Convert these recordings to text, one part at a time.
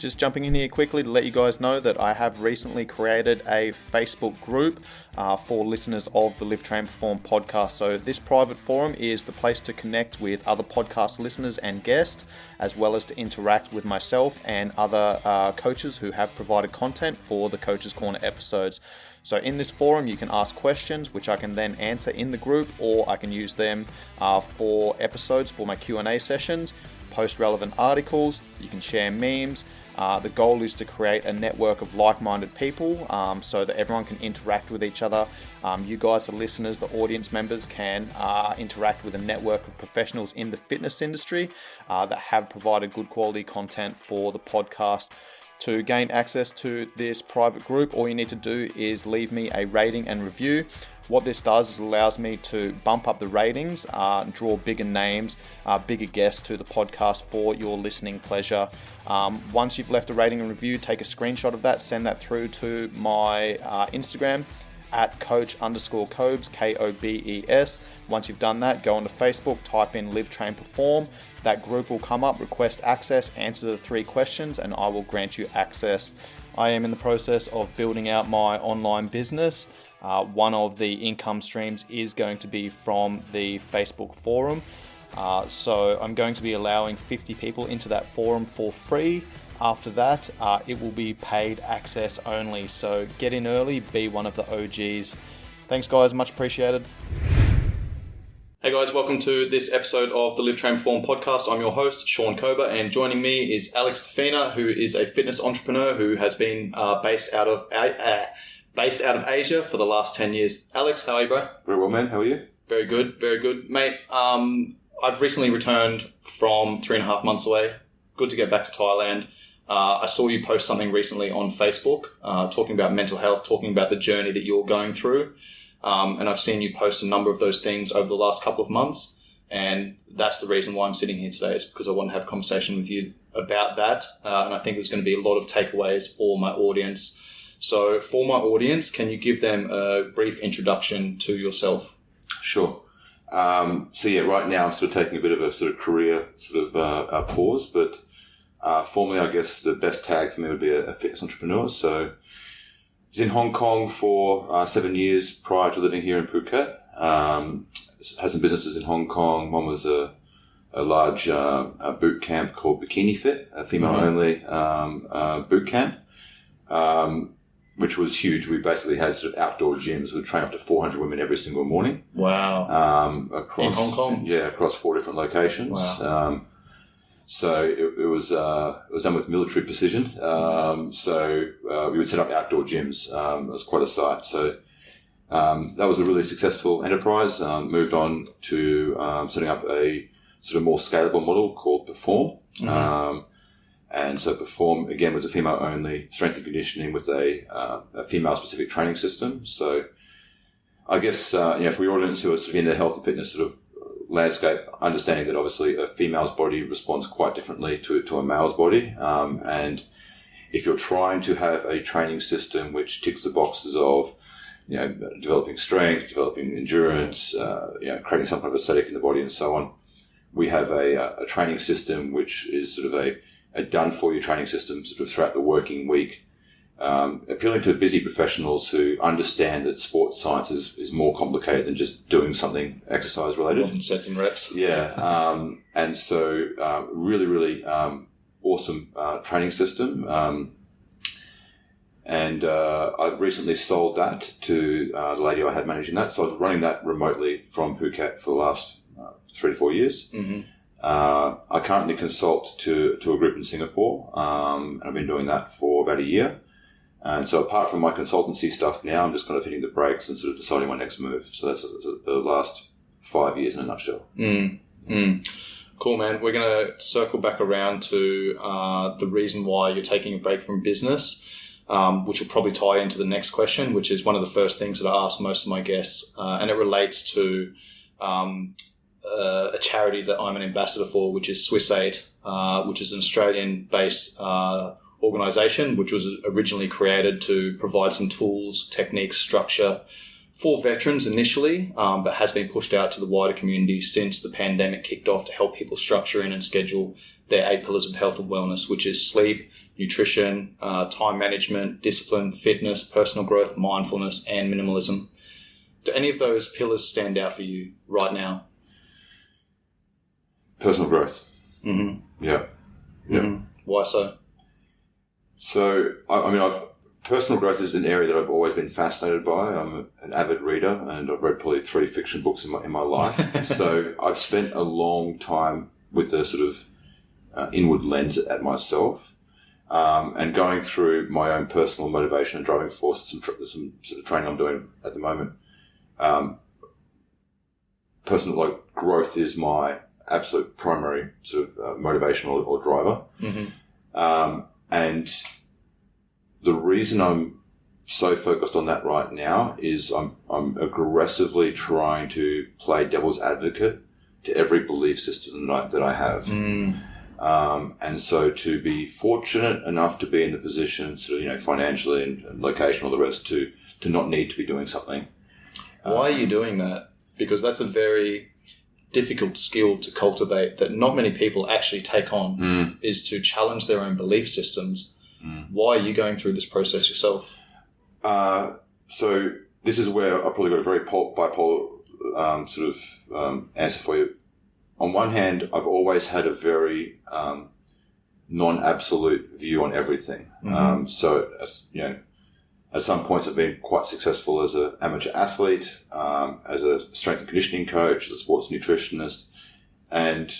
Just jumping in here quickly to let you guys know that I have recently created a Facebook group for listeners of the Live Train Perform podcast. So this private forum is the place to connect with other podcast listeners and guests, as well as to interact with myself and other coaches who have provided content for the Coach's Corner episodes. So in this forum, you can ask questions, which I can then answer in the group, or I can use them for episodes for my Q&A sessions, post relevant articles, you can share memes. The goal is to create a network of like-minded people so that everyone can interact with each other. You guys, the listeners, the audience members, can interact with a network of professionals in the fitness industry that have provided good quality content for the podcast. To gain access to this private group, all you need to do is leave me a rating and review. What this does is allows me to bump up the ratings, draw bigger names, bigger guests to the podcast for your listening pleasure. Once you've left a rating and review, take a screenshot of that, send that through to my Instagram at coach_Kobes, Kobes. Once you've done that, go onto Facebook, type in Live Train Perform. That group will come up, request access, answer the 3 questions, and I will grant you access. I am in the process of building out my online business. One of the income streams is going to be from the Facebook forum. So I'm going to be allowing 50 people into that forum for free. After that, it will be paid access only. So get in early, be one of the OGs. Thanks, guys. Much appreciated. Hey guys, welcome to this episode of the Live Train Perform podcast. I'm your host, Sean Kober, and joining me is Alex Fina, who is a fitness entrepreneur who has been based out of Asia for the last 10 years. Alex, how are you, bro? Very well, man. How are you? Very good, mate. I've recently returned from 3.5 months away. Good to get back to Thailand. I saw you post something recently on Facebook, talking about mental health, talking about the journey that you're going through. And I've seen you post a number of those things over the last couple of months. And that's the reason why I'm sitting here today, is because I want to have a conversation with you about that. And I think there's going to be a lot of takeaways for my audience. So for my audience, can you give them a brief introduction to yourself? Sure. Right now I'm sort of taking a bit of a sort of career a pause, but formerly I guess the best tag for me would be a fitness entrepreneur. So I was in Hong Kong for 7 years prior to living here in Phuket. Had some businesses in Hong Kong. One was a large boot camp called Bikini Fit, a female-only boot camp, which was huge. We basically had sort of outdoor gyms. We'd train up to 400 women every single morning. Wow. Across, in Hong Kong? Yeah, across 4 different locations. Wow. So it was done with military precision. We would set up outdoor gyms. It was quite a sight. So that was a really successful enterprise. Moved on to setting up a sort of more scalable model called Pherform. And so Pherform, again, was a female-only strength and conditioning with a female-specific training system. So I guess, for your audience who are sort of in the health and fitness sort of landscape, understanding that obviously a female's body responds quite differently to a male's body. And if you're trying to have a training system which ticks the boxes of, developing strength, developing endurance, creating some kind of aesthetic in the body and so on, we have a training system which is sort of a done-for-you training system sort of throughout the working week, appealing to busy professionals who understand that sports science is more complicated than just doing something exercise related. Often sets and reps. Yeah. And so really awesome training system. And I've recently sold that to the lady I had managing that. So I was running that remotely from Phuket for the last 3 to 4 years. Mm-hmm. I currently consult to a group in Singapore, and I've been doing that for about a year. And so apart from my consultancy stuff now, I'm just kind of hitting the brakes and sort of deciding my next move. So that's the last 5 years in a nutshell. Cool, man. We're going to circle back around to the reason why you're taking a break from business, which will probably tie into the next question, which is one of the first things that I ask most of my guests, and it relates to a charity that I'm an ambassador for, which is SwissAid, which is an Australian-based organisation, which was originally created to provide some tools, techniques, structure for veterans initially, but has been pushed out to the wider community since the pandemic kicked off to help people structure in and schedule their 8 pillars of health and wellness, which is sleep, nutrition, time management, discipline, fitness, personal growth, mindfulness, and minimalism. Do any of those pillars stand out for you right now? Personal growth. Mm-hmm. Yeah. Mm-hmm. Why so? So, personal growth is an area that I've always been fascinated by. I'm an avid reader, and I've read probably 3 fiction books in my life. So I've spent a long time with a sort of inward lens at myself, and going through my own personal motivation and driving force. Some sort of training I'm doing at the moment. Personal growth is my absolute primary sort of motivation or driver. Mm-hmm. And the reason I'm so focused on that right now is I'm aggressively trying to play devil's advocate to every belief system that I have. And so to be fortunate enough to be in the position, sort of, financially and location, all the rest, to not need to be doing something. Why are you doing that? Because that's a very difficult skill to cultivate that not many people actually take on, is to challenge their own belief systems. Why are you going through this process yourself? So this is where I've probably got a very bipolar answer for you. On one hand, I've always had a very non-absolute view on everything. So, at some points I've been quite successful as an amateur athlete, as a strength and conditioning coach, as a sports nutritionist, and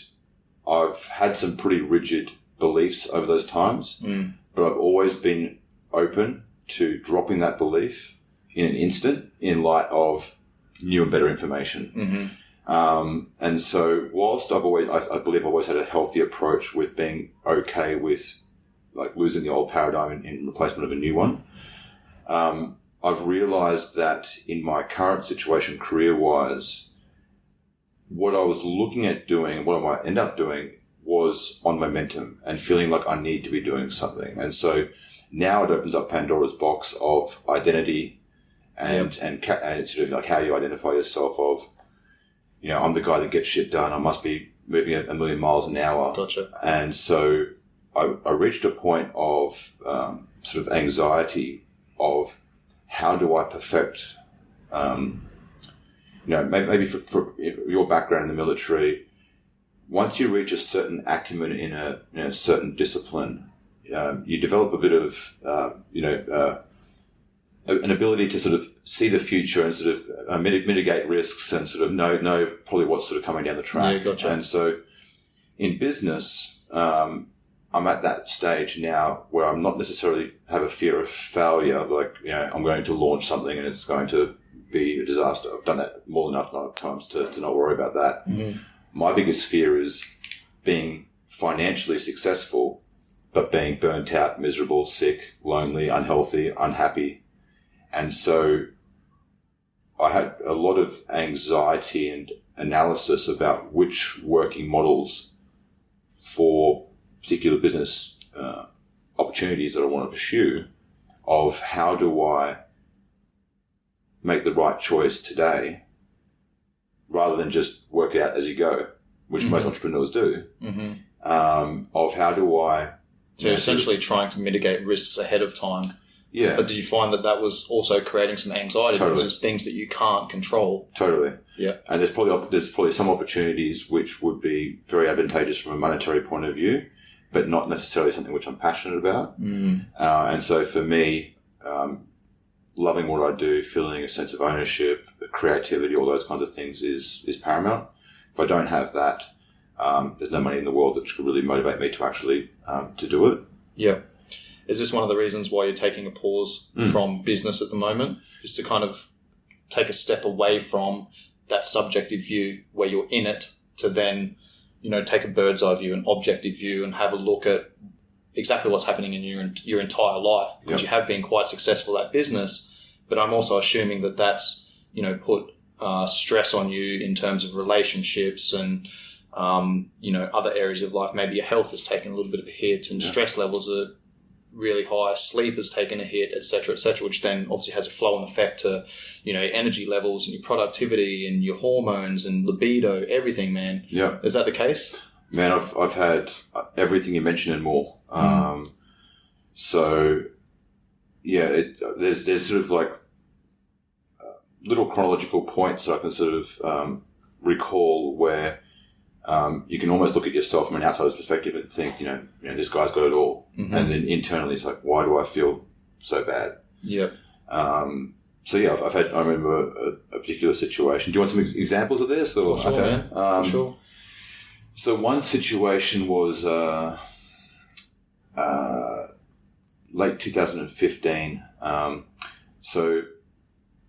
I've had some pretty rigid beliefs over those times, but I've always been open to dropping that belief in an instant in light of new and better information. And so whilst I believe I've always had a healthy approach with being okay with losing the old paradigm in replacement of a new one, I've realized that in my current situation career-wise, what I was looking at doing and what I might end up doing was on momentum and feeling like I need to be doing something. And so now it opens up Pandora's box of identity and sort of how you identify yourself of, I'm the guy that gets shit done. I must be moving at 1,000,000 miles an hour. Gotcha. And so I reached a point of sort of anxiety of how do I perfect, maybe for your background in the military, once you reach a certain acumen in a certain discipline, you develop a bit of, an ability to sort of see the future and sort of mitigate risks and sort of know probably what's sort of coming down the track. Yeah, gotcha. And so in business, I'm at that stage now where I'm not necessarily have a fear of failure. I'm going to launch something and it's going to be a disaster. I've done that more than enough times to not worry about that. My biggest fear is being financially successful, but being burnt out, miserable, sick, lonely, unhealthy, unhappy. And so I had a lot of anxiety and analysis about which working models for particular business opportunities that I want to pursue, of how do I make the right choice today rather than just work it out as you go, which most entrepreneurs do, of how do I... So you're essentially trying to mitigate risks ahead of time. Yeah. But did you find that was also creating some anxiety? Totally. Because there's things that you can't control? Totally. Yeah. And there's probably some opportunities which would be very advantageous from a monetary point of view, but not necessarily something which I'm passionate about. And so for me, loving what I do, feeling a sense of ownership, creativity, all those kinds of things is paramount. If I don't have that, there's no money in the world that could really motivate me to actually to do it. Yeah. Is this one of the reasons why you're taking a pause from business at the moment? Is to kind of take a step away from that subjective view where you're in it to then, take a bird's eye view, an objective view, and have a look at exactly what's happening in your entire life, because you have been quite successful at business, but I'm also assuming that that's, put stress on you in terms of relationships and, other areas of life. Maybe your health has taken a little bit of a hit and stress levels are really high, sleep has taken a hit, et cetera, which then obviously has a flow-on effect to, energy levels and your productivity and your hormones and libido, everything, man. Yeah. Is that the case? Man, I've had everything you mentioned and more. So, yeah, there's sort of like little chronological points that I can sort of recall where you can almost look at yourself from an outsider's perspective and think, this guy's got it all. Mm-hmm. And then internally it's like, why do I feel so bad? Yep. So yeah, I remember a particular situation. Do you want some examples of this? Or? For sure, okay. Man. For sure. So one situation was late 2015. So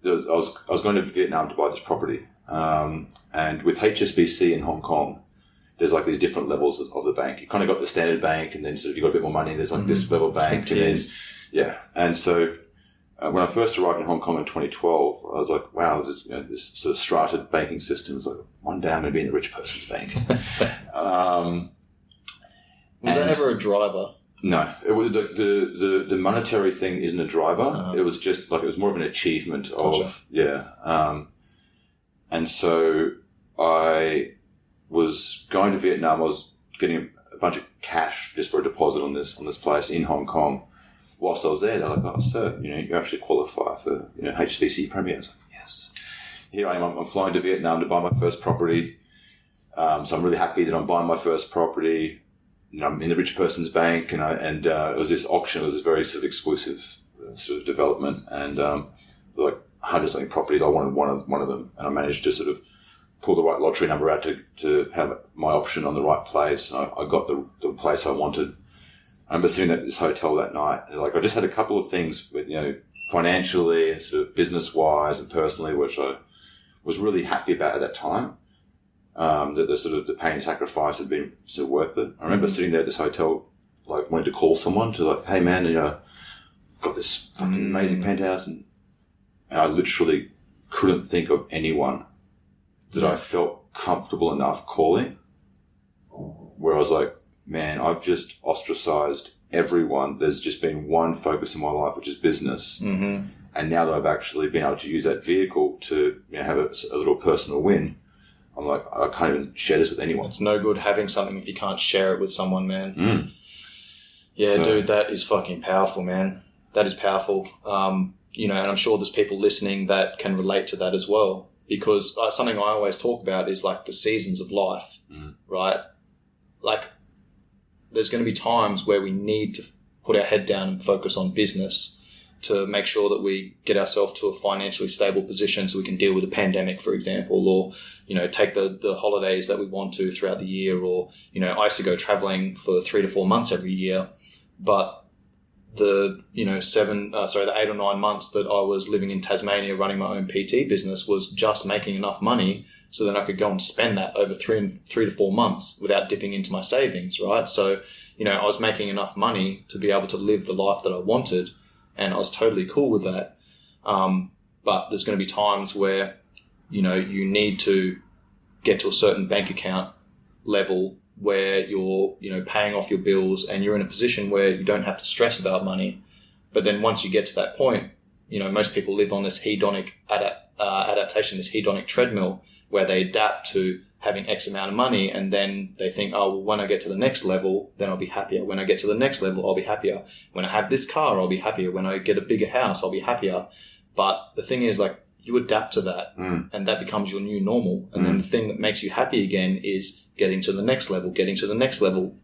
I was going to Vietnam to buy this property. And with HSBC in Hong Kong, there's like these different levels of the bank. You kind of got the standard bank, and then sort of you got a bit more money. There's like this level bank, and then, yeah. And so when I first arrived in Hong Kong in 2012, I was like, wow, this sort of strata banking system is like, one day I'm going to be in the rich person's bank. Was that ever a driver? No, it was the monetary thing isn't a driver. It was just like, it was more of an achievement of, and so I was going to Vietnam. I was getting a bunch of cash just for a deposit on this place in Hong Kong. Whilst I was there, they're like, "Oh, sir, you actually qualify for HSBC Premier." I was like, "Yes." Here I am. I'm flying to Vietnam to buy my first property. So I'm really happy that I'm buying my first property. I'm in the rich person's bank, and it was this auction. It was this very sort of exclusive sort of development, and like 100-something properties. I wanted one of them, and I managed to sort of pull the right lottery number out to have my option on the right place. And I got the place I wanted. I remember sitting at this hotel that night, and like I just had a couple of things, with, financially and sort of business-wise and personally, which I was really happy about at that time. That the sort of the pain and sacrifice had been sort of worth it. I remember sitting there at this hotel, like wanting to call someone to like, hey man, got this fucking amazing penthouse, and I literally couldn't think of anyone that I felt comfortable enough calling, where I was like, man, I've just ostracized everyone. There's just been one focus in my life, which is business. Mm-hmm. And now that I've actually been able to use that vehicle to have a little personal win, I'm like, I can't even share this with anyone. It's no good having something if you can't share it with someone, Yeah, dude, that is fucking powerful, man. That is powerful. And I'm sure there's people listening that can relate to that as well. Because something I always talk about is like the seasons of life, right? Like, there's going to be times where we need to put our head down and focus on business to make sure that we get ourselves to a financially stable position so we can deal with a pandemic, for example, or, take the holidays that we want to throughout the year, or, I used to go traveling for 3 to 4 months every year, but the 8 or 9 months that I was living in Tasmania running my own PT business was just making enough money so then I could go and spend that over 3 to 4 months without dipping into my savings, right? So, I was making enough money to be able to live the life that I wanted, and I was totally cool with that. But there's going to be times where, you need to get to a certain bank account level where you're, paying off your bills and you're in a position where you don't have to stress about money. But then once you get to that point, most people live on this hedonic adaptation, this hedonic treadmill where they adapt to having X amount of money, and then they think, oh, well, when I get to the next level, then I'll be happier. When I get to the next level, I'll be happier. When I have this car, I'll be happier. When I get a bigger house, I'll be happier. But the thing is, like, you adapt to that, and that becomes your new normal. And then the thing that makes you happy again is getting to the next level.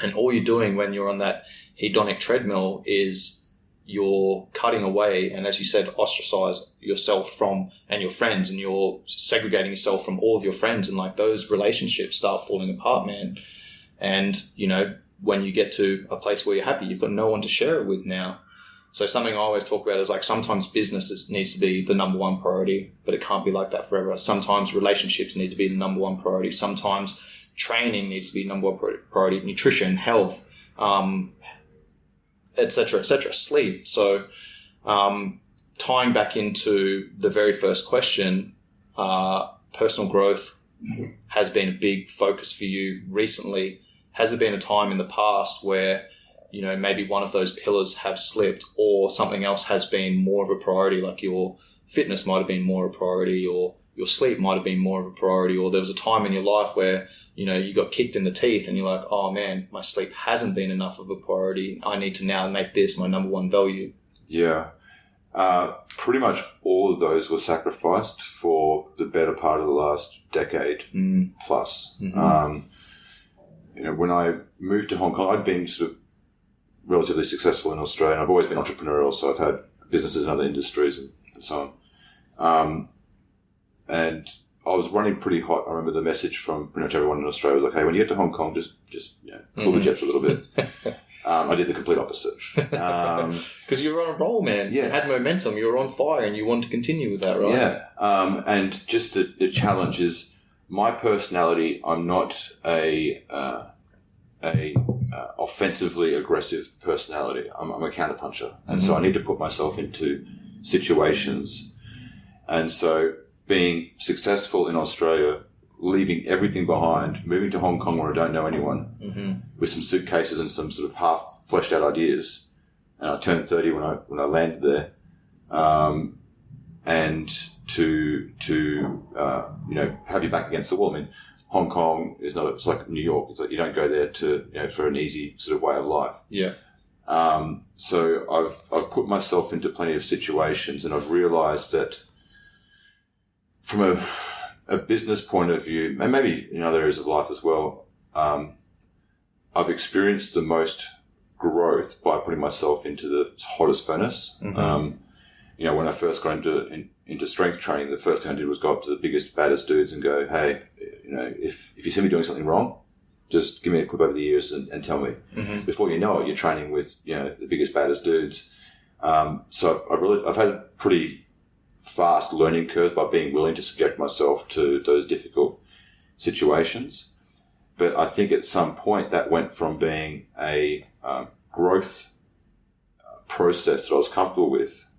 And all you're doing when you're on that hedonic treadmill is you're cutting away, and as you said, ostracize yourself from and your friends, and you're segregating yourself from all of your friends, and like those relationships start falling apart, man. And, when you get to a place where you're happy, you've got no one to share it with now. So something I always talk about is like, sometimes business needs to be the number one priority, but it can't be like that forever. Sometimes relationships need to be the number one priority. Sometimes training needs to be number one priority, nutrition, health, et cetera, sleep. So, tying back into the very first question, personal growth has been a big focus for you recently. Has there been a time in the past where you know, maybe one of those pillars have slipped, or something else has been more of a priority, like your fitness might have been more a priority, or your sleep might have been more of a priority, or there was a time in your life where, you know, you got kicked in the teeth and you're like, oh man, my sleep hasn't been enough of a priority. I need to now make this my number one value. Yeah. Pretty much all of those were sacrificed for the better part of the last decade plus. Mm-hmm. You know, when I moved to Hong Kong, I'd been sort of relatively successful in Australia, and I've always been entrepreneurial, so I've had businesses in other industries and so on. And I was running pretty hot. I remember the message from pretty much everyone in Australia was like, hey, when you get to Hong Kong, just you know, cool the jets a little bit. I did the complete opposite. Because you were on a roll, man. Yeah. You had momentum. You were on fire, and you wanted to continue with that, right? Yeah. And just the challenge is my personality. I'm not a offensively aggressive personality. I'm a counterpuncher, and so I need to put myself into situations. And so, being successful in Australia, leaving everything behind, moving to Hong Kong where I don't know anyone, with some suitcases and some sort of half fleshed out ideas. And I turned 30 when I landed there. And to you know, have your back against the wall. I mean, Hong Kong is not, it's like New York. It's like you don't go there to, you know, for an easy sort of way of life. Yeah. So I've put myself into plenty of situations, and I've realized that from a business point of view, and maybe in other areas of life as well, I've experienced the most growth by putting myself into the hottest furnace. You know, when I first got into strength training, the first thing I did was go up to the biggest, baddest dudes and go, hey, you know, if you see me doing something wrong, just give me a clip over the ears and tell me. Before you know it, you're training with, you know, the biggest, baddest dudes. So I've had pretty fast learning curves by being willing to subject myself to those difficult situations. But I think at some point that went from being a growth process that I was comfortable with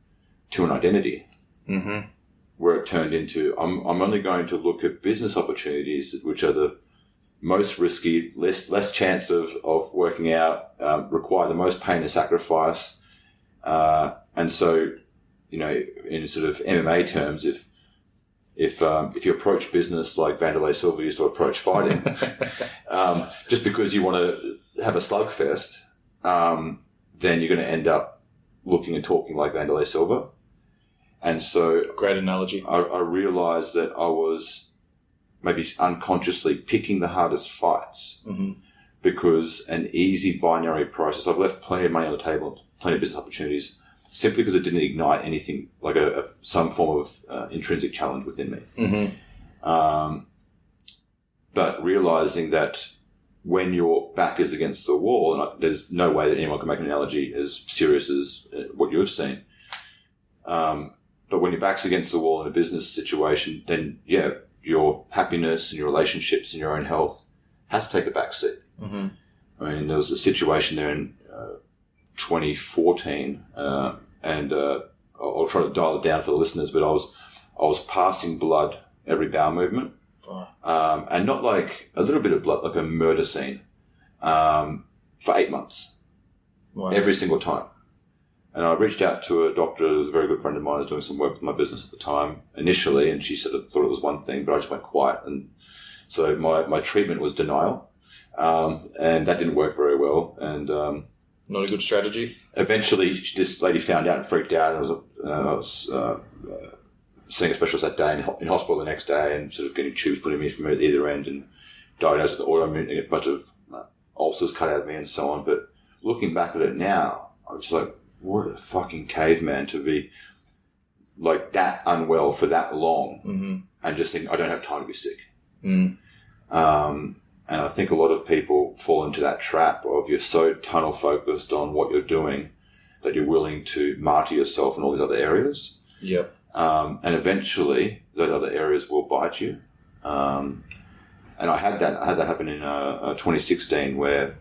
to an identity, where it turned into I'm only going to look at business opportunities which are the most risky, less chance of working out, require the most pain and sacrifice, and so, you know, in sort of MMA terms, if you approach business like Vanderlei Silva used to approach fighting, just because you want to have a slugfest, then you're going to end up looking and talking like Vanderlei Silva. And so, great analogy. I realized that I was maybe unconsciously picking the hardest fights because an easy binary process. I've left plenty of money on the table, plenty of business opportunities, simply because it didn't ignite anything like some form of intrinsic challenge within me. But realizing that when your back is against the wall, and there's no way that anyone can make an analogy as serious as what you've seen. But when your back's against the wall in a business situation, then yeah, your happiness and your relationships and your own health has to take a back seat. I mean, there was a situation there in 2014, and I'll try to dial it down for the listeners, but I was passing blood every bowel movement, and not like a little bit of blood, like a murder scene, for 8 months, every single time. And I reached out to a doctor who was a very good friend of mine, who was doing some work with my business at the time initially, and she said thought it was one thing, but I just went quiet. And so my treatment was denial, and that didn't work very well. And not a good strategy. Eventually, this lady found out and freaked out, and I was seeing a specialist that day in hospital the next day, and sort of getting tubes put in me from either end, and diagnosed with autoimmune, a bunch of ulcers cut out of me and so on. But looking back at it now, I'm just like, what a fucking caveman to be like that unwell for that long, and just think I don't have time to be sick. And I think a lot of people fall into that trap of you're so tunnel focused on what you're doing that you're willing to martyr yourself in all these other areas. And eventually those other areas will bite you. And I had that happen in 2016 where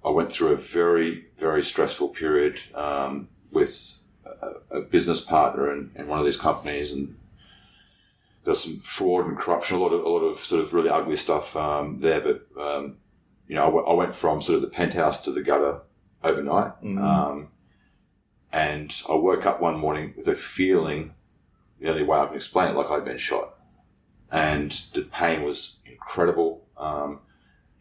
I went through a very, very stressful period with a business partner in one of these companies, and there's some fraud and corruption, a lot of sort of really ugly stuff there. But I went from sort of the penthouse to the gutter overnight. And I woke up one morning with a feeling, the only way I can explain it, like I'd been shot. And the pain was incredible.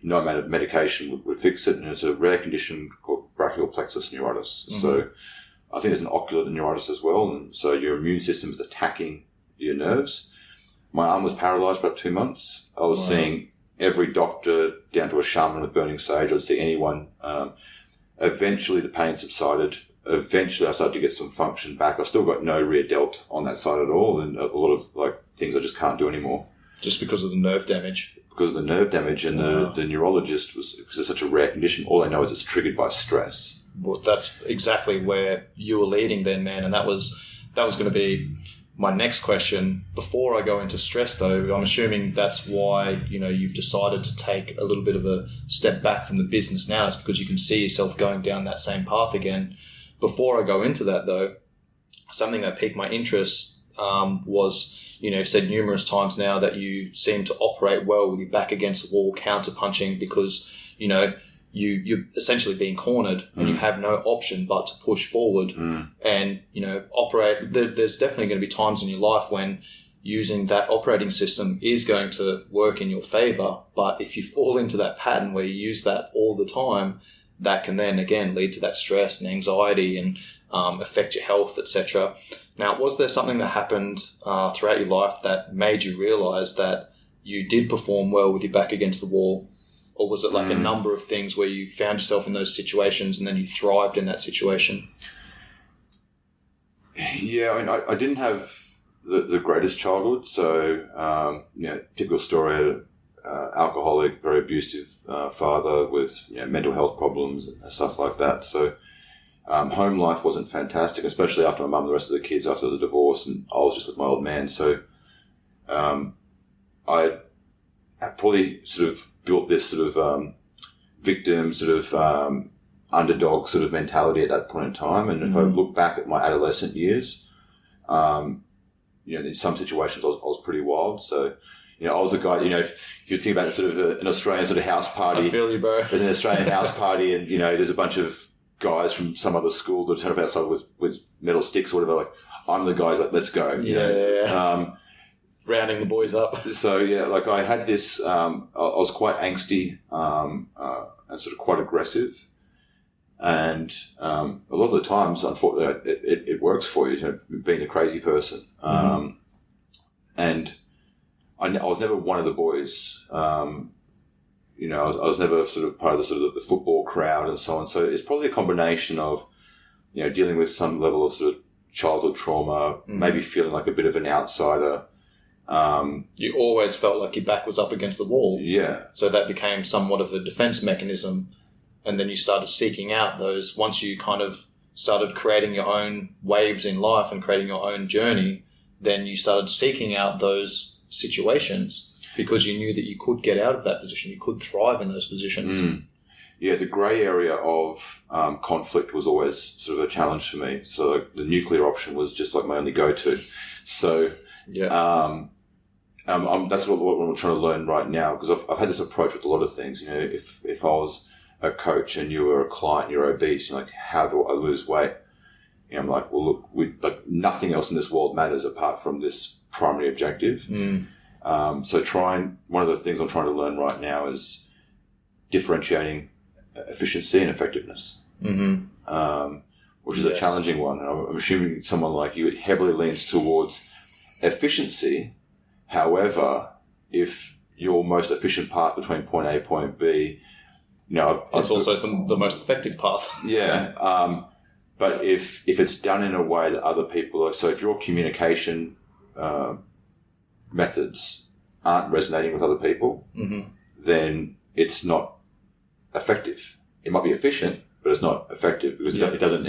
No amount of medication would fix it. And it's a rare condition called brachial plexus neuritis. So I think there's an ocular neuritis as well. And so your immune system is attacking your nerves. My arm was paralyzed for about 2 months. I was seeing every doctor down to a shaman with burning sage. I'd see anyone. Eventually the pain subsided. Eventually I started to get some function back. I still got no rear delt on that side at all, and a lot of things I just can't do anymore. Just because of the nerve damage? Because of the nerve damage, and the neurologist because it's such a rare condition, all they know is it's triggered by stress. Well, that's exactly where you were leading then, man, and that was going to be my next question. Before I go into stress, though, I'm assuming that's why you've decided to take a little bit of a step back from the business now. It's because you can see yourself going down that same path again. Before I go into that, though, something that piqued my interest was, you've said numerous times now that you seem to operate well with your back against the wall, counter-punching, because, you're essentially being cornered and you have no option but to push forward and, operate. There's definitely going to be times in your life when using that operating system is going to work in your favor. But if you fall into that pattern where you use that all the time, that can then, again, lead to that stress and anxiety and affect your health, etc. Now, was there something that happened throughout your life that made you realize that you did perform well with your back against the wall? Or was it like a number of things where you found yourself in those situations and then you thrived in that situation? Yeah, I didn't have the greatest childhood. So, typical story, alcoholic, very abusive father with mental health problems and stuff like that. So home life wasn't fantastic, especially after my mum and the rest of the kids after the divorce, and I was just with my old man. So I probably sort of built this sort of victim, sort of underdog sort of mentality at that point in time. And if I look back at my adolescent years, in some situations I was pretty wild. So I was the guy, if you think about sort of an Australian sort of house party. I feel you, bro. There's an Australian house party and, there's a bunch of guys from some other school that turn up outside with metal sticks or whatever. Like, I'm the guy's like, let's go. Yeah. Rounding the boys up. So, I had this, I was quite angsty and sort of quite aggressive. And a lot of the times, unfortunately, it works for you, being a crazy person. And I was never one of the boys. I was never sort of part of the football crowd and so on. So it's probably a combination of, dealing with some level of sort of childhood trauma, maybe feeling like a bit of an outsider. You always felt like your back was up against the wall. Yeah. So that became somewhat of a defense mechanism. And then you started seeking out those, once you kind of started creating your own waves in life and creating your own journey, then you started seeking out those situations because you knew that you could get out of that position. You could thrive in those positions. Yeah, the grey area of conflict was always sort of a challenge for me. So the nuclear option was just like my only go-to. So that's what I'm trying to learn right now, because I've had this approach with a lot of things. If I was a coach and you were a client, you're obese, you're like, how do I lose weight? I'm like, well, look, nothing else in this world matters apart from this primary objective. So one of the things I'm trying to learn right now is differentiating efficiency and effectiveness, which is a challenging one. And I'm assuming someone like you heavily leans towards efficiency. However, if your most efficient path between point A and point B, it's also the most effective path. But if it's done in a way that other people so if your communication methods aren't resonating with other people, then it's not effective. It might be efficient, but it's not effective because it doesn't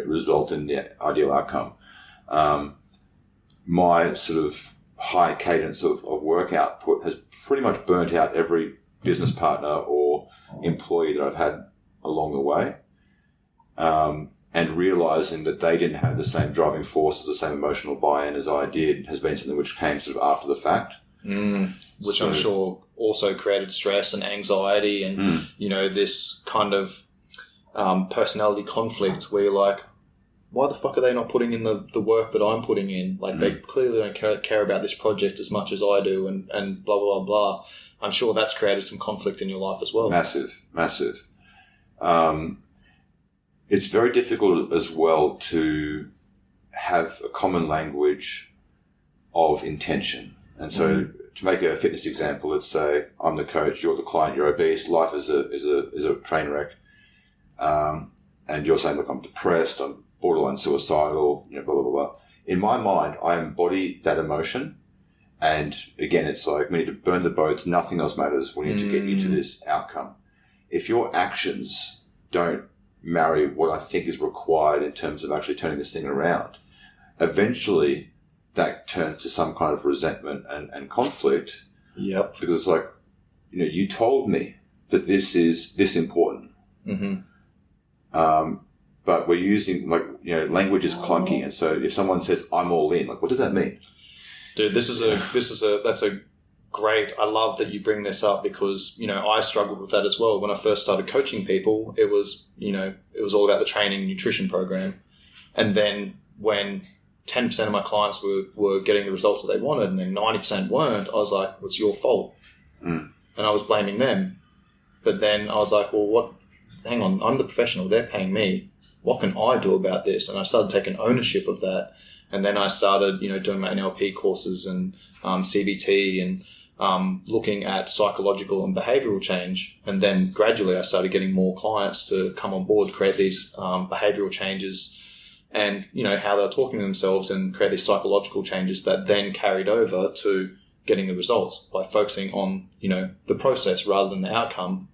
result in the ideal outcome. My sort of high cadence of work output has pretty much burnt out every business partner or employee that I've had along the way. And realizing that they didn't have the same driving force or the same emotional buy-in as I did has been something which came sort of after the fact. Which I'm sure also created stress and anxiety and, this kind of personality conflict where you're like, why the fuck are they not putting in the work that I'm putting in? Like, they clearly don't care about this project as much as I do and blah, blah, blah, blah. I'm sure that's created some conflict in your life as well. Massive. It's very difficult as well to have a common language of intention. And so to make a fitness example, let's say I'm the coach, you're the client, you're obese, life is a train wreck. And you're saying, look, I'm depressed, I'm borderline suicidal, blah, blah, blah, blah. In my mind, I embody that emotion. And again, it's like, we need to burn the boats. Nothing else matters. We need to get you to this outcome. If your actions don't marry what I think is required in terms of actually turning this thing around, eventually that turns to some kind of resentment and conflict. Yep. Because it's like, you told me that this is this important. But we're using language is clunky. And so if someone says, I'm all in, what does that mean? Dude, that's a great, I love that you bring this up because, I struggled with that as well. When I first started coaching people, it was all about the training and nutrition program. And then when 10% of my clients were getting the results that they wanted and then 90% weren't, I was like, well, it's your fault. And I was blaming them. But then I was like, well, hang on, I'm the professional, they're paying me. What can I do about this? And I started taking ownership of that. And then I started, doing my NLP courses and CBT and looking at psychological and behavioral change. And then gradually I started getting more clients to come on board, create these behavioral changes and, how they're talking to themselves and create these psychological changes that then carried over to getting the results by focusing on, the process rather than the outcome.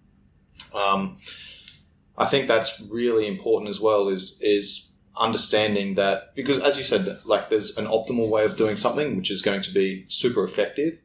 I think that's really important as well is understanding that, because as you said, there's an optimal way of doing something which is going to be super effective,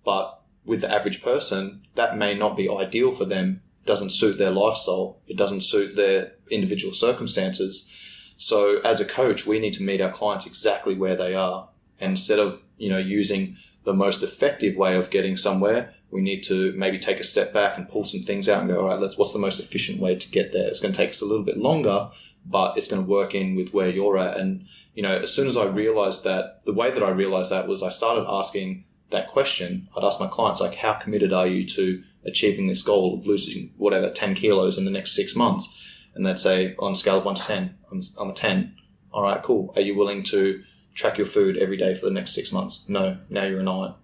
but with the average person, that may not be ideal for them, doesn't suit their lifestyle, it doesn't suit their individual circumstances. So as a coach, we need to meet our clients exactly where they are. And instead of, using the most effective way of getting somewhere, we need to maybe take a step back and pull some things out and go, all right, what's the most efficient way to get there? It's going to take us a little bit longer, but it's going to work in with where you're at. And, as soon as I realized that, the way that I realized that was I started asking that question. I'd ask my clients, how committed are you to achieving this goal of losing 10 kilos in the next 6 months? And they'd say, on a scale of 1 to 10, I'm a 10. All right, cool. Are you willing to track your food every day for the next 6 months? No. Now you're a 9. Are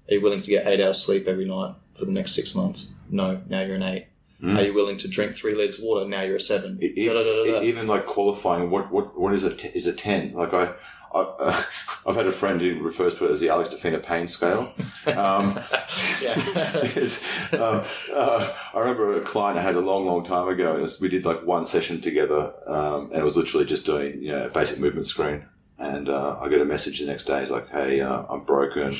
you willing to get 8 hours sleep every night for the next 6 months? No. Now you're an 8. Are you willing to drink 3 liters of water? Now you're a 7. Even qualifying, what is a 10? I've had a friend who refers to it as the Alex to Fina pain scale. I remember a client I had a long time ago, and we did one session together, and it was literally just doing a basic movement screen. And I get a message the next day. He's like, "Hey, I'm broken.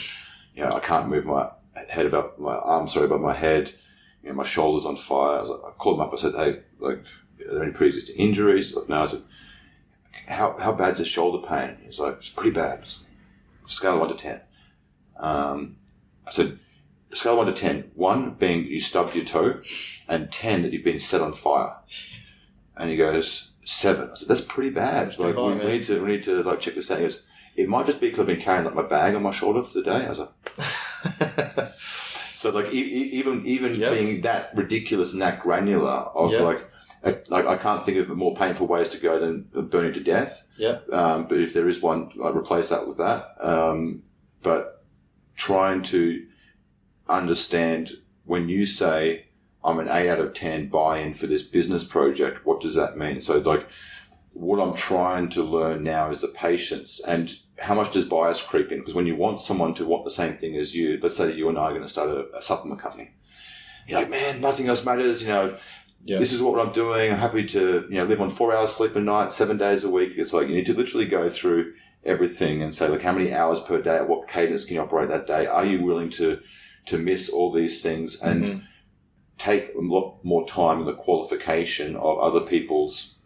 I can't move my head above my arms, above my head. My shoulder's on fire." I called him up. I said, "Hey, are there any pre-existing injuries?" He's like, "No." I said, How bad's his shoulder pain? He's like, "It's pretty bad." Scale of 1 to 10. I said, scale of 1 to 10. 1 being you stubbed your toe, and 10 that you've been set on fire. And he goes, 7. I said, "That's pretty bad." That's we need to check this out. He goes, "It might just be because I've been carrying my bag on my shoulder for the day." I was like, so even being that ridiculous and that granular of I can't think of more painful ways to go than burning to death. Yeah. But if there is one, I'd replace that with that. But trying to understand when you say, I'm an 8 out of 10 buy-in for this business project, what does that mean? So what I'm trying to learn now is the patience and how much does bias creep in? Because when you want someone to want the same thing as you, let's say you and I are going to start a supplement company. You're like, "Man, nothing else matters, This is what I'm doing. I'm happy to, live on 4 hours sleep a night, 7 days a week." It's like you need to literally go through everything and say, how many hours per day, at what cadence can you operate that day? Are you willing to miss all these things and take a lot more time in the qualification of other people's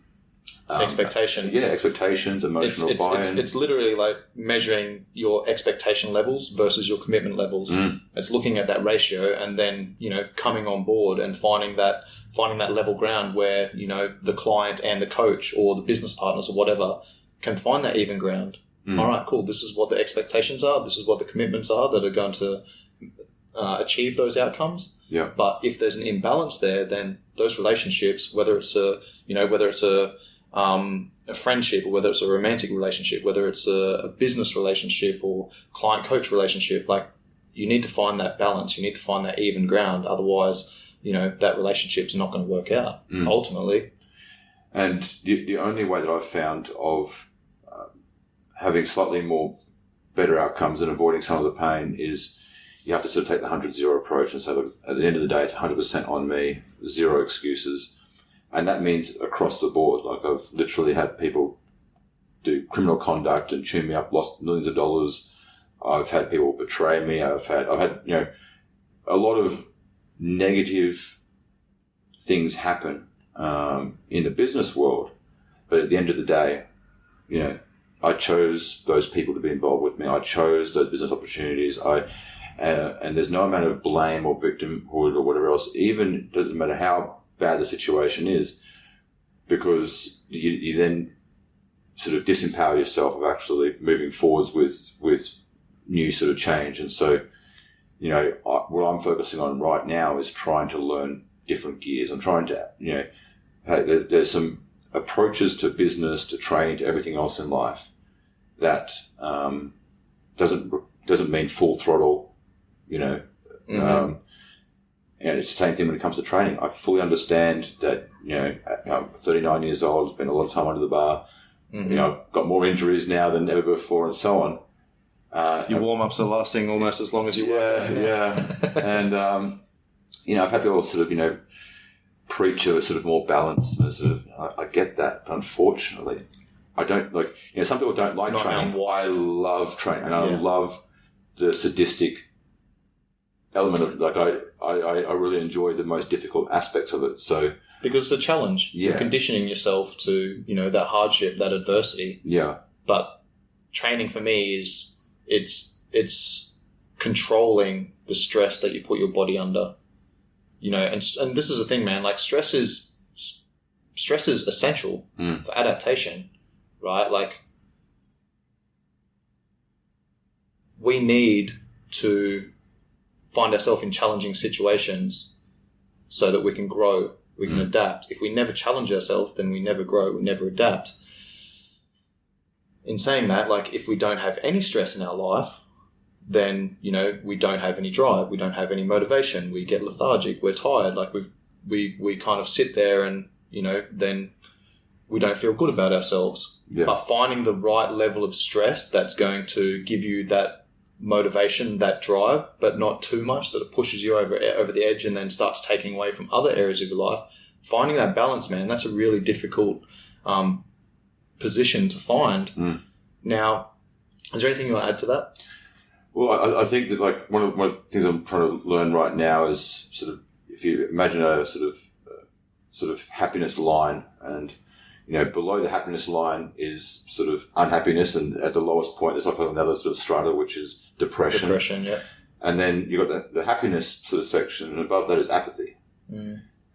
expectations. Expectations, emotional buy-in. It's literally like measuring your expectation levels versus your commitment levels. It's looking at that ratio and then, coming on board and finding that level ground where, the client and the coach or the business partners or whatever can find that even ground. All right, cool. This is what the expectations are. This is what the commitments are that are going to achieve those outcomes. Yeah. But if there's an imbalance there, then those relationships, whether it's a friendship or whether it's a romantic relationship, whether it's a business relationship or client-coach relationship, like you need to find that balance. You need to find that even ground. Otherwise, that relationship's not going to work out ultimately. And the only way that I've found of having slightly more better outcomes and avoiding some of the pain is you have to sort of take the 100-0 approach and say, look, at the end of the day, it's 100% on me, zero excuses. And that means across the board. Like I've literally had people do criminal conduct and tune me up, lost millions of dollars. I've had people betray me. I've had a lot of negative things happen in the business world. But at the end of the day, I chose those people to be involved with me. I chose those business opportunities. And there's no amount of blame or victimhood or whatever else. Even doesn't matter how bad the situation is, because you then sort of disempower yourself of actually moving forwards with new sort of change. And so, what I'm focusing on right now is trying to learn different gears. I'm trying to, there's some approaches to business, to training, to everything else in life that doesn't mean full throttle, and it's the same thing when it comes to training. I fully understand that, I'm 39 years old, spent a lot of time under the bar. I've got more injuries now than ever before and so on. Your warm-ups are lasting almost as long as you work. Yeah. And, I've had people sort of, preach a sort of more balance. I get that, but unfortunately, I don't like, some people don't like training. I love training and I love the sadistic element of I really enjoy the most difficult aspects of it. So because it's a challenge, you're conditioning yourself to that hardship, that adversity. Yeah. But training for me is it's controlling the stress that you put your body under. And this is the thing, man. Like stress is essential for adaptation, right? Like we need to find ourselves in challenging situations so that we can grow, we can adapt. If we never challenge ourselves, then we never grow, we never adapt. In saying that, like if we don't have any stress in our life, then, we don't have any drive, we don't have any motivation, we get lethargic, we're tired, like we kind of sit there and, then we don't feel good about ourselves. Yeah. But finding the right level of stress that's going to give you that motivation, that drive, but not too much that it pushes you over the edge and then starts taking away from other areas of your life. Finding that balance, man, that's a really difficult position to find. Now, is there anything you want to add to that? Well, I think that like one of the things I'm trying to learn right now is sort of, if you imagine a sort of happiness line, and below the happiness line is sort of unhappiness, and at the lowest point there's like another sort of strata, which is depression. Depression, yeah. And then you've got the happiness sort of section, and above that is apathy.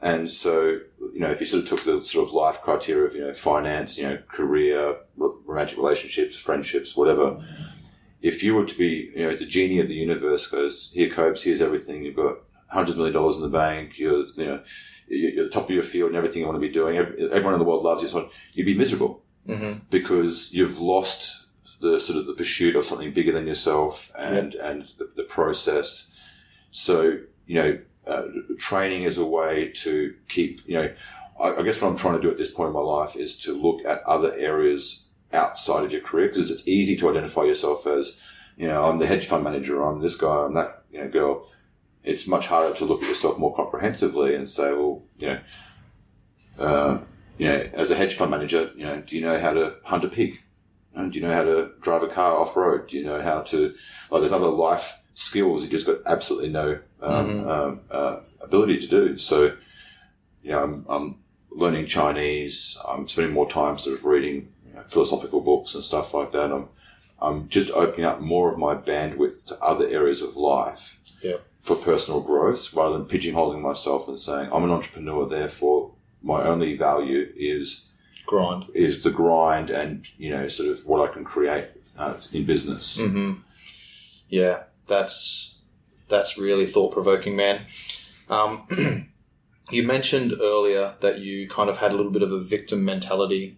And so, if you sort of took the sort of life criteria of, finance, career, romantic relationships, friendships, whatever, if you were to be, the genie of the universe goes, here, Copes, here's everything, you've got $100 million in the bank, you're the top of your field and everything you want to be doing, everyone in the world loves you, so you'd be miserable because you've lost the sort of the pursuit of something bigger than yourself and the process. So, training is a way to keep, I guess what I'm trying to do at this point in my life is to look at other areas outside of your career, because it's easy to identify yourself as, I'm the hedge fund manager, I'm this guy, I'm that, girl. It's much harder to look at yourself more comprehensively and say, well, as a hedge fund manager, do you know how to hunt a pig? And do you know how to drive a car off road? Do you know how to, there's other life skills you just got absolutely no ability to do. So, I'm learning Chinese. I'm spending more time sort of reading philosophical books and stuff like that. I'm just opening up more of my bandwidth to other areas of life for personal growth, rather than pigeonholing myself and saying I'm an entrepreneur, therefore my only value is the grind and sort of what I can create in business. Mm-hmm. Yeah, that's really thought-provoking, man. You mentioned earlier that you kind of had a little bit of a victim mentality,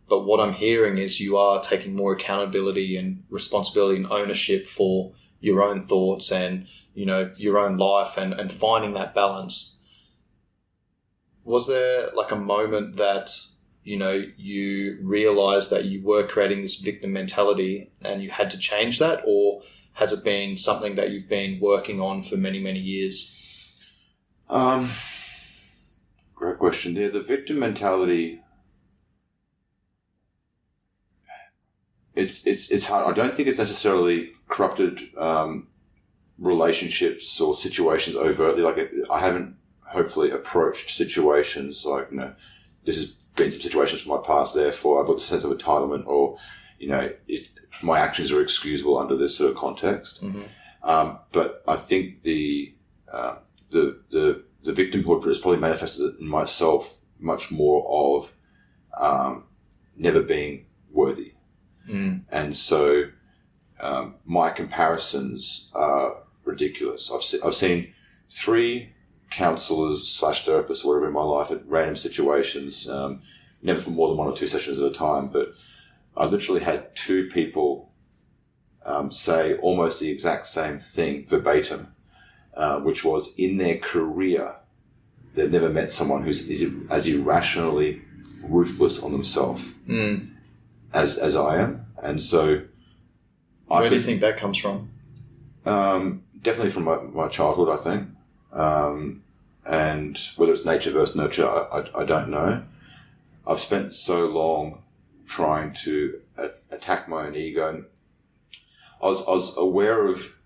but what I'm hearing is you are taking more accountability and responsibility and ownership for your own thoughts and, your own life and finding that balance. Was there like a moment that, you realized that you were creating this victim mentality and you had to change that, or has it been something that you've been working on for many, many years? Great question. Yeah, the victim mentality, it's hard. I don't think it's necessarily corrupted relationships or situations overtly. Like I haven't hopefully approached situations like, this has been some situations from my past, therefore I've got a sense of entitlement, or, my actions are excusable under this sort of context. Mm-hmm. But I think the victimhood is probably manifested in myself much more of never being worthy. Mm. And so my comparisons are ridiculous. I've seen 3 counselors / therapists, whatever, in my life at random situations, never for more than 1 or 2 sessions at a time, but I literally had 2 people say almost the exact same thing verbatim, which was in their career, they've never met someone who's as irrationally ruthless on themselves as I am. And so where do you think that comes from? Definitely from my childhood, I think. And whether it's nature versus nurture, I don't know. I've spent so long trying to attack my own ego. I was aware of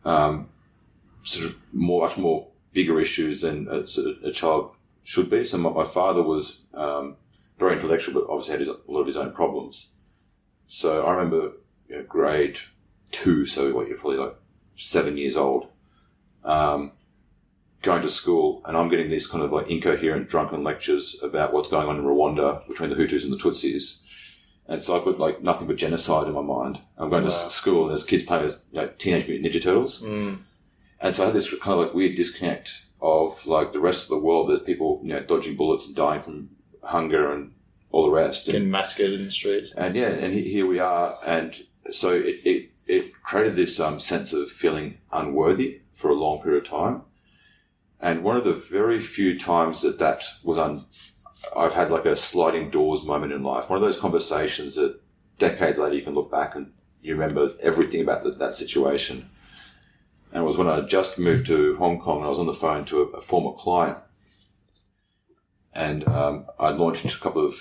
sort of much more bigger issues than a child should be. So my father was very intellectual, but obviously had a lot of his own problems. So I remember grade 2, so you're probably like 7 years old, going to school, and I'm getting these kind of like incoherent, drunken lectures about what's going on in Rwanda between the Hutus and the Tutsis. And so I've got like nothing but genocide in my mind. I'm going to school, and there's kids playing with Teenage Mutant Ninja Turtles. Mm. And so I had this kind of like weird disconnect of like the rest of the world. There's people, dodging bullets and dying from hunger and all the rest. Getting massacred in the streets. And here we are. And so it created this sense of feeling unworthy for a long period of time. And one of the very few times that was I've had like a sliding doors moment in life. One of those conversations that decades later you can look back and you remember everything about that situation. And it was when I just moved to Hong Kong, and I was on the phone to a former client. And I launched a couple of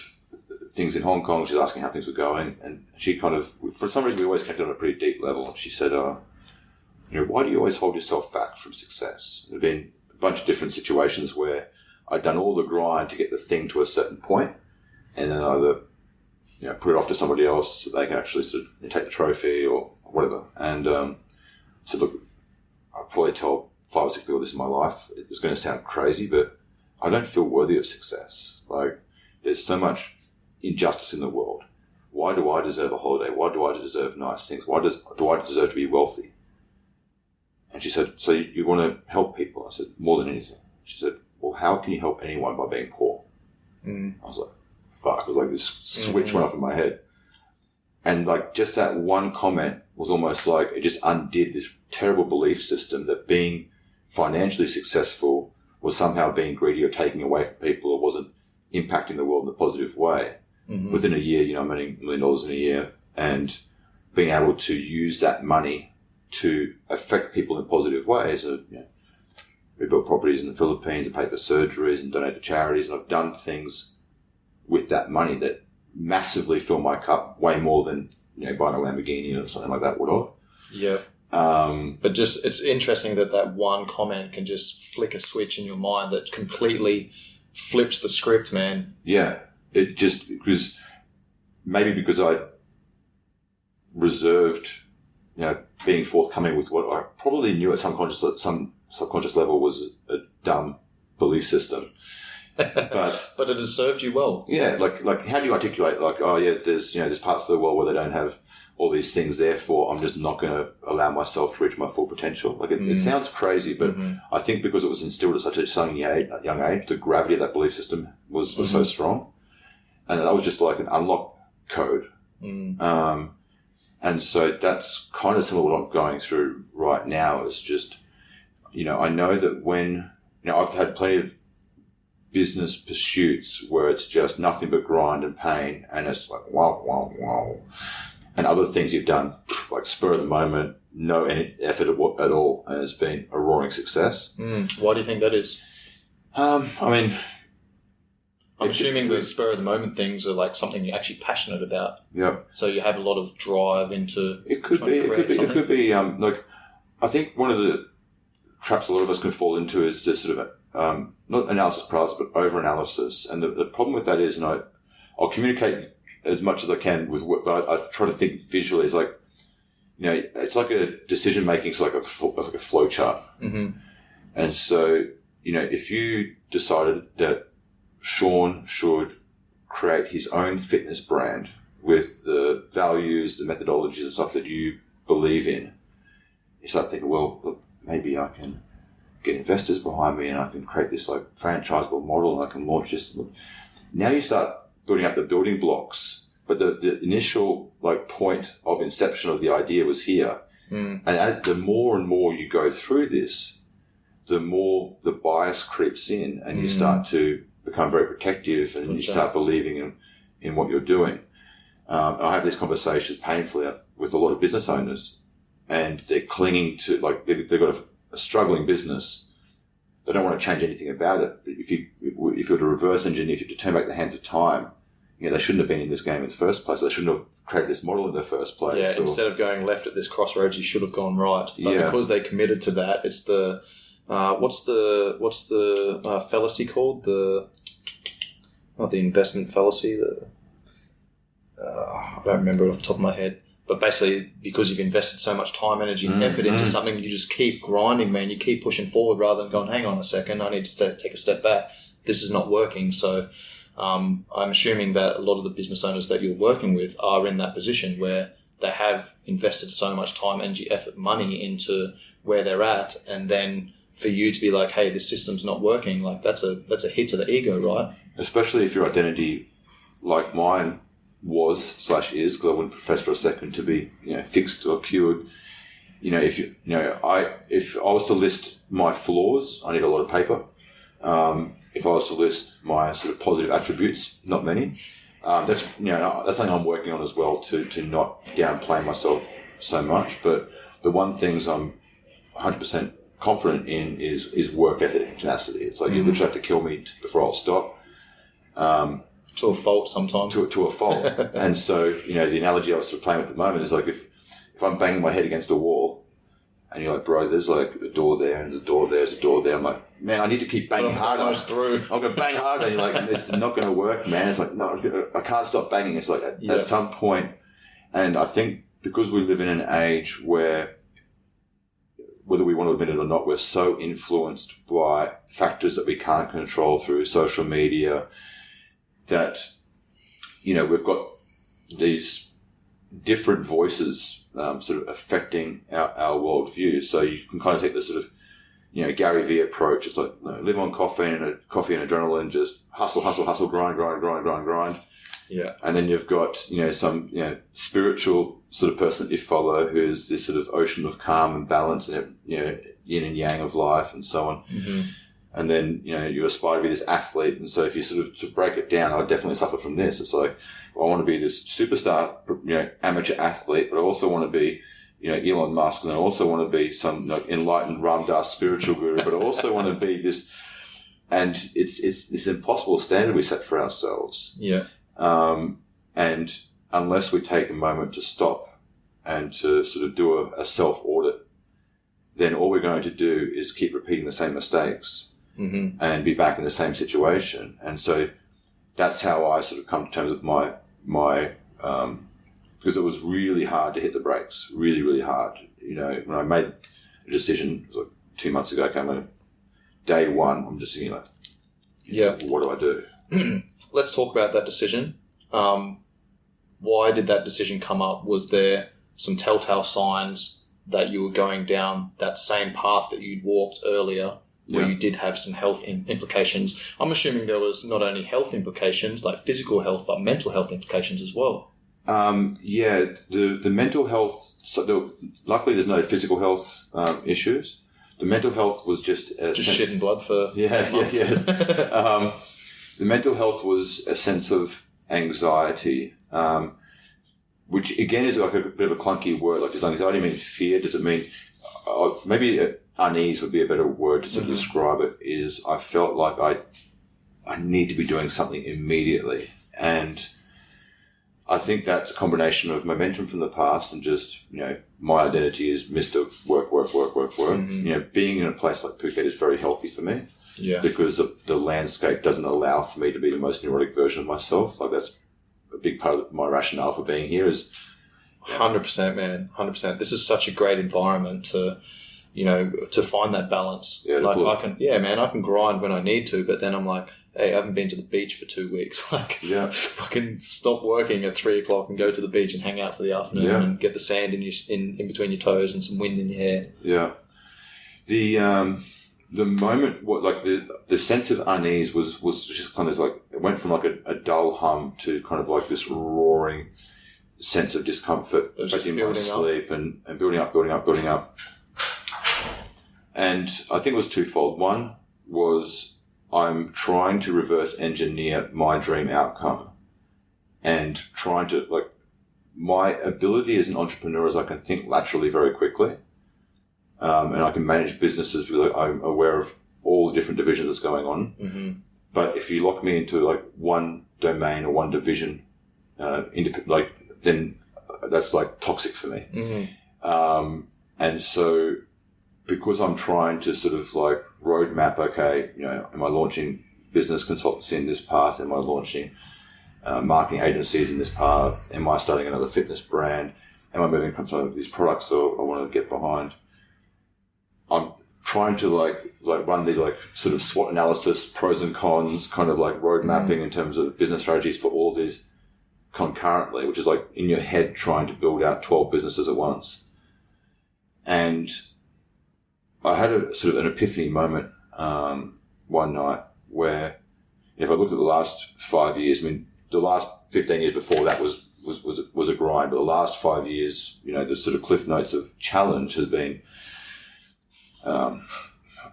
things in Hong Kong. She was asking how things were going. And she kind of, for some reason, we always kept it on a pretty deep level. And she said, why do you always hold yourself back from success? There have been a bunch of different situations where I'd done all the grind to get the thing to a certain point, and then either put it off to somebody else so they can actually sort of take the trophy or whatever. And so look, I've probably told 5 or 6 people this in my life. It's going to sound crazy, but I don't feel worthy of success. Like, there's so much injustice in the world. Why do I deserve a holiday? Why do I deserve nice things? Why do I deserve to be wealthy? And she said, so you want to help people? I said, more than anything. She said, well, how can you help anyone by being poor? Mm. I was like, fuck. It was like this switch went off in my head. And like just that one comment was almost like it just undid this terrible belief system that being financially successful was somehow being greedy or taking away from people or wasn't impacting the world in a positive way. Mm-hmm. Within a year, I'm earning $1 million in a year, and being able to use that money to affect people in positive ways. We built properties in the Philippines and paid for surgeries and donated to charities, and I've done things with that money that massively fill my cup way more than buying a Lamborghini or something like that would have. Yeah. But just it's interesting that one comment can just flick a switch in your mind that completely flips the script, man. Yeah. It just, because I reserved, being forthcoming with what I probably knew at some subconscious level was a dumb belief system. But it has served you well. Yeah, like how do you articulate there's parts of the world where they don't have all these things, therefore I'm just not going to allow myself to reach my full potential. Like it sounds crazy, but I think because it was instilled at such a young age, the gravity of that belief system was so strong, and that was just like an unlock code. And so that's kind of similar to what I'm going through right now. Is just I know that when I've had plenty of business pursuits where it's just nothing but grind and pain, and it's like wow, and other things you've done like spur of the moment, no any effort at all, and it's been a roaring success. Why do you think that is? I'm assuming the spur of the moment things are like something you're actually passionate about. Yeah. So you have a lot of drive into. It could be. Like I think one of the traps a lot of us can fall into is this sort of not analysis paralysis, but over-analysis. And the problem with that is, I'll communicate as much as I can with work, but I try to think visually. It's like, it's like a decision-making, it's like a flow chart. Mm-hmm. And so, if you decided that Sean should create his own fitness brand with the values, the methodologies and stuff that you believe in, you start thinking, well, look, maybe I can get investors behind me and I can create this like franchisable model and I can launch this. Now you start building up the building blocks, but the initial like point of inception of the idea was here. And the more and more you go through this, the more the bias creeps in and you start to become very protective and you start believing in what you're doing. I have these conversations painfully with a lot of business owners, and they're clinging to, like, they've got a struggling business. They don't want to change anything about it. But if you're to reverse engineer, if you to turn back the hands of time, they shouldn't have been in this game in the first place. They shouldn't have created this model in the first place. Yeah, instead of going left at this crossroads, you should have gone right. But because they committed to that, it's the what's the fallacy called? Not the investment fallacy. I don't remember it off the top of my head. But basically, because you've invested so much time, energy, and effort into something, you just keep grinding, man. You keep pushing forward rather than going, hang on a second, I need to take a step back. This is not working. So I'm assuming that a lot of the business owners that you're working with are in that position where they have invested so much time, energy, effort, money into where they're at. And then for you to be like, hey, this system's not working, like that's a hit to the ego, right? Especially if your identity, like mine, was/is, because I wouldn't profess for a second to be, fixed or cured. If I was to list my flaws, I need a lot of paper. If I was to list my sort of positive attributes, not many. That's something I'm working on as well to not downplay myself so much. But the one things I'm 100% confident in is work ethic and tenacity. It's like you literally have to kill me before I'll stop. To a fault sometimes. To a fault. And so, the analogy I was sort of playing with at the moment is like if I'm banging my head against a wall and you're like, bro, there's like a door there and a door there's a door there. I'm like, man, I need to keep banging harder. I'm going to bang harder. And you're like, it's not going to work, man. It's like, no, I can't stop banging. It's like at some point, and I think because we live in an age where, whether we want to admit it or not, we're so influenced by factors that we can't control through social media, that, we've got these different voices sort of affecting our worldview. So you can kind of take this sort of, Gary Vee approach. It's like, live on coffee and adrenaline, just hustle, grind. Yeah. And then you've got, some, spiritual sort of person that you follow who's this sort of ocean of calm and balance and, yin and yang of life and so on. Mm-hmm. And then, you aspire to be this athlete. And so if you sort of, to break it down, I definitely suffer from this. It's like, I want to be this superstar, amateur athlete, but I also want to be, Elon Musk. And I also want to be some enlightened Ram Dass spiritual guru, but I also want to be this. And it's this impossible standard we set for ourselves. Yeah. And unless we take a moment to stop and to sort of do a self-audit, then all we're going to do is keep repeating the same mistakes. and be back in the same situation. And so that's how I sort of come to terms with my because it was really hard to hit the brakes, really, really hard. You know, when I made a decision, it was like 2 months ago, day one, I'm just thinking like, what do I do? Let's talk about that decision. Why did that decision come up? Was there some telltale signs that you were going down that same path that you'd walked earlier, where you did have some health implications? I'm assuming there was not only health implications, like physical health, but mental health implications as well. The mental health, luckily there's no physical health issues. The mental health was just shitting blood for months. The mental health was a sense of anxiety, which again is like a bit of a clunky word. Like, does anxiety mean fear? Does it mean maybe unease would be a better word to sort of describe it? Is I felt like I need to be doing something immediately, and I think that's a combination of momentum from the past and just, you know, my identity is Mr. Work. You know, being in a place like Phuket is very healthy for me. Yeah. Because the landscape doesn't allow for me to be the most neurotic version of myself. Like, that's a big part of my rationale for being here is... 100%, man. 100%. This is such a great environment to, you know, to find that balance. Yeah, like, I can grind when I need to, but then I'm like, hey, I haven't been to the beach for 2 weeks. Like, fucking stop working at 3 o'clock and go to the beach and hang out for the afternoon and get the sand in between your toes and some wind in your hair. Yeah. The moment, the sense of unease was just kind of like, it went from like a dull hum to kind of like this roaring sense of discomfort affecting my sleep and building up. And I think it was twofold. One was, I'm trying to reverse engineer my dream outcome and trying to, like, my ability as an entrepreneur is I can think laterally very quickly. And I can manage businesses because I'm aware of all the different divisions that's going on. Mm-hmm. But if you lock me into like one domain or one division, then that's like toxic for me. Mm-hmm. And so, because I'm trying to sort of like roadmap, okay, you know, am I launching business consultancy in this path? Am I launching marketing agencies in this path? Am I starting another fitness brand? Am I moving from some of these products that I want to get behind? I'm trying to like run these like sort of SWOT analysis, pros and cons, kind of like road mapping in terms of business strategies for all these concurrently, which is like in your head trying to build out 12 businesses at once. And I had a sort of an epiphany moment one night where, if I look at the last 5 years, I mean, the last 15 years before that was a grind, but the last 5 years, you know, the sort of cliff notes of challenge has been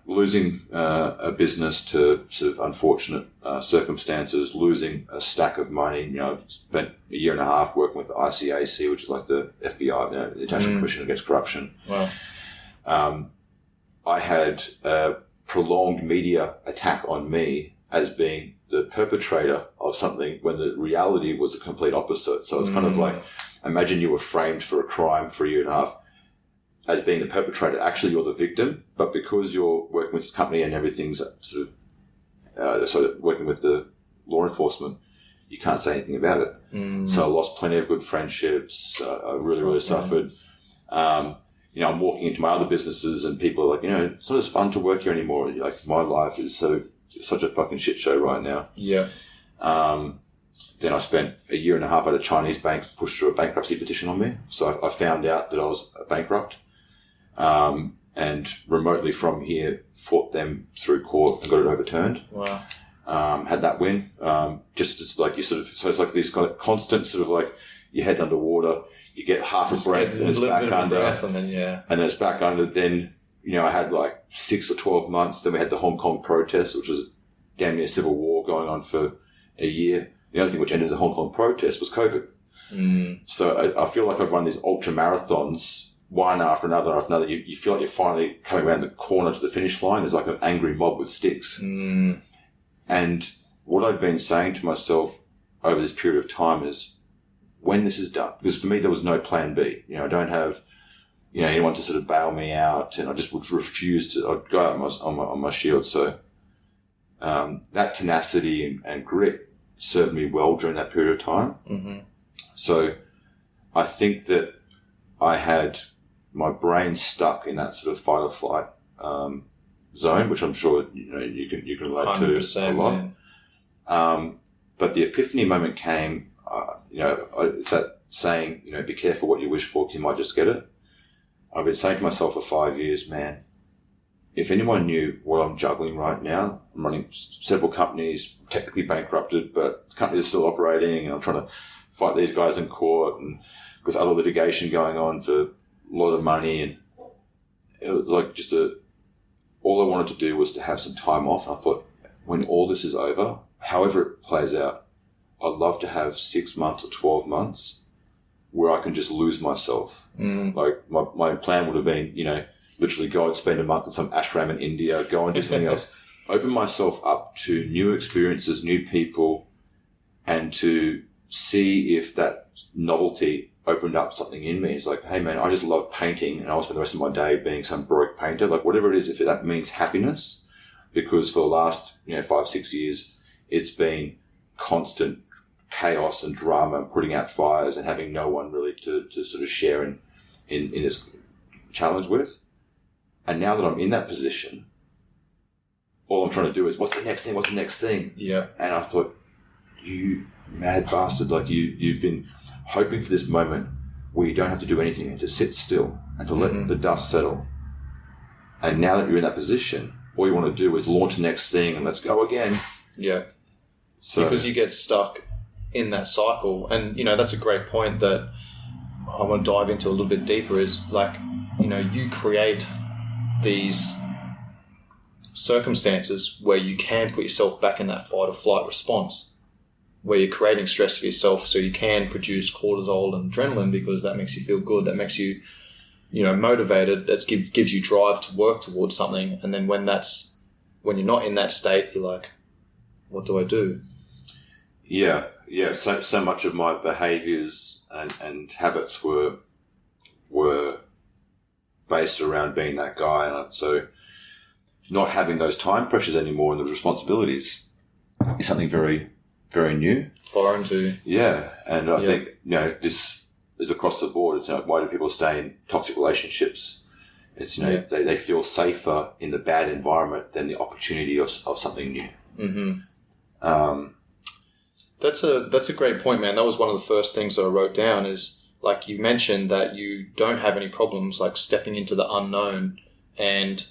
losing a business to sort of unfortunate circumstances, losing a stack of money. You know, I've spent a year and a half working with the ICAC, which is like the FBI, you know, the International Commission Against Corruption. Wow. I had a prolonged media attack on me as being the perpetrator of something when the reality was the complete opposite. So it's kind of like, imagine you were framed for a crime for a year and a half as being the perpetrator. Actually, you're the victim, but because you're working with this company and everything's sort of working with the law enforcement, you can't say anything about it. So I lost plenty of good friendships. I really suffered. You know, I'm walking into my other businesses and people are like, you know, it's not as fun to work here anymore. Like, my life is such a fucking shit show right now. Yeah. Then I spent a year and a half at a Chinese bank, pushed through a bankruptcy petition on me. So I found out that I was bankrupt. And remotely from here, fought them through court and got it overturned. Wow. Had that win. Just as like you sort of, so it's like this kind of constant sort of like your head's underwater, you get half a breath and it's back under. And then it's back under. Then, you know, I had like 6 or 12 months. Then we had the Hong Kong protests, which was damn near civil war going on for a year. The only thing which ended the Hong Kong protest was COVID. So I feel like I've run these ultra marathons, one after another. You feel like you're finally coming around the corner to the finish line. There's like an angry mob with sticks. And what I've been saying to myself over this period of time is, when this is done, because for me there was no plan B. You know, I don't have, you know, anyone to sort of bail me out, and I just would refuse to. I'd go out on my shield. So that tenacity and grit served me well during that period of time. Mm-hmm. So I think that I had my brain stuck in that sort of fight or flight zone, which I'm sure you can relate to a lot. But the epiphany moment came. It's that saying, be careful what you wish for, because you might just get it. I've been saying to myself for 5 years, man, if anyone knew what I'm juggling right now, I'm running several companies, technically bankrupted, but companies are still operating, and I'm trying to fight these guys in court, and there's other litigation going on for a lot of money, and it was like all I wanted to do was to have some time off. And I thought, when all this is over, however it plays out, I'd love to have 6 months or 12 months where I can just lose myself. Like my plan would have been, literally go and spend a month in some ashram in India, go and do something else, open myself up to new experiences, new people, and to see if that novelty opened up something in me. It's like, hey man, I just love painting, and I'll spend the rest of my day being some broke painter. Like whatever it is, if that means happiness, because for the last 5-6 years, it's been constant chaos and drama and putting out fires and having no one really to sort of share in this challenge with. And now that I'm in that position, all I'm trying to do is, what's the next thing? What's the next thing? Yeah. And I thought, you mad bastard, like you've been hoping for this moment where you don't have to do anything and to sit still and to let the dust settle. And now that you're in that position, all you want to do is launch the next thing and let's go again. Yeah. So, because you get stuck in that cycle. And, that's a great point that I want to dive into a little bit deeper is like, you create these circumstances where you can put yourself back in that fight or flight response, where you're creating stress for yourself so you can produce cortisol and adrenaline because that makes you feel good, that makes you, motivated, that gives you drive to work towards something. And then when you're not in that state, you're like, what do I do? Yeah. So much of my behaviours and habits were based around being that guy, and so not having those time pressures anymore and those responsibilities is something very, very new, foreign to. Yeah, and I think this is across the board. It's why do people stay in toxic relationships? It's they feel safer in the bad environment than the opportunity of something new. Mm-hmm. That's a great point, man. That was one of the first things that I wrote down is, like you mentioned, that you don't have any problems like stepping into the unknown and,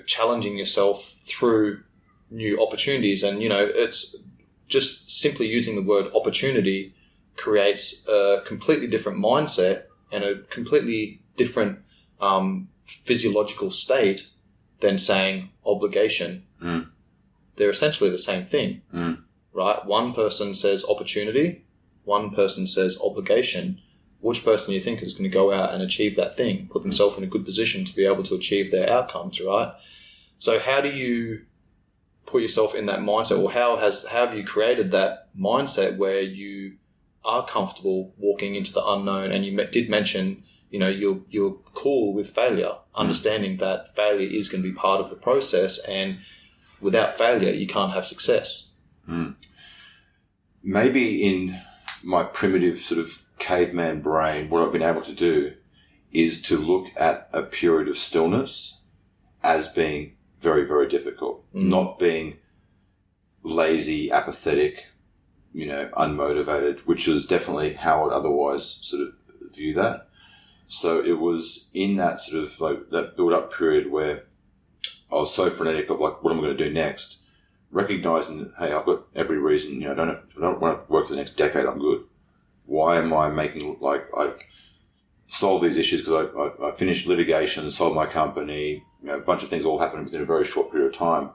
challenging yourself through new opportunities. And, it's just simply using the word opportunity creates a completely different mindset and a completely different physiological state than saying obligation. They're essentially the same thing. Right? One person says opportunity, one person says obligation. Which person do you think is going to go out and achieve that thing, put themselves in a good position to be able to achieve their outcomes, right? So how do you put yourself in that mindset, or how have you created that mindset where you are comfortable walking into the unknown? And you did mention, you're cool with failure, understanding that failure is going to be part of the process, and without failure, you can't have success. Maybe in my primitive sort of caveman brain, what I've been able to do is to look at a period of stillness as being very, very difficult, not being lazy, apathetic, unmotivated, which is definitely how I'd otherwise sort of view that. So it was in that sort of like that build-up period where I was so frenetic of like, what am I going to do next? Recognizing that, hey, I've got every reason, I don't want to work for the next decade, I'm good. Why am I making, I solved these issues because I finished litigation, sold my company, a bunch of things all happened within a very short period of time.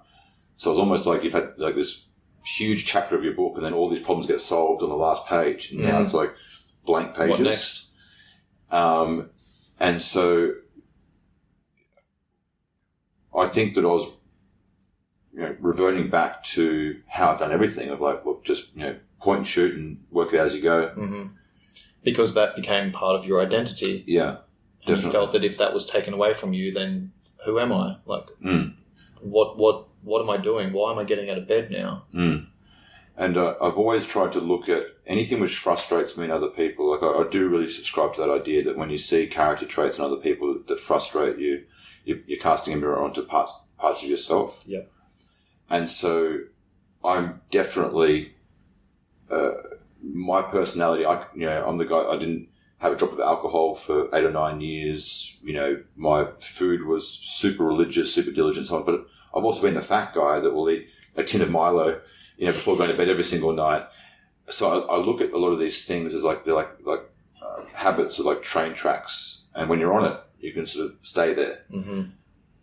So it's almost like you've had like this huge chapter of your book and then all these problems get solved on the last page. And now it's like blank pages. What next? And so I think that I was, reverting back to how I've done everything of like, look, just, point and shoot and work it out as you go. Mm-hmm. Because that became part of your identity. Yeah, definitely. And you felt that if that was taken away from you, then who am I? Like, what what am I doing? Why am I getting out of bed now? And I've always tried to look at anything which frustrates me in other people. Like I do really subscribe to that idea that when you see character traits in other people that frustrate you, you're casting a mirror onto parts of yourself. Yeah. And so I'm definitely my personality. I'm the guy. I didn't have a drop of alcohol for 8 or 9 years. My food was super religious, super diligent, so on. But I've also been the fat guy that will eat a tin of Milo, before going to bed every single night. So I look at a lot of these things as like they're like habits of like train tracks, and when you're on it, you can sort of stay there. Mm-hmm.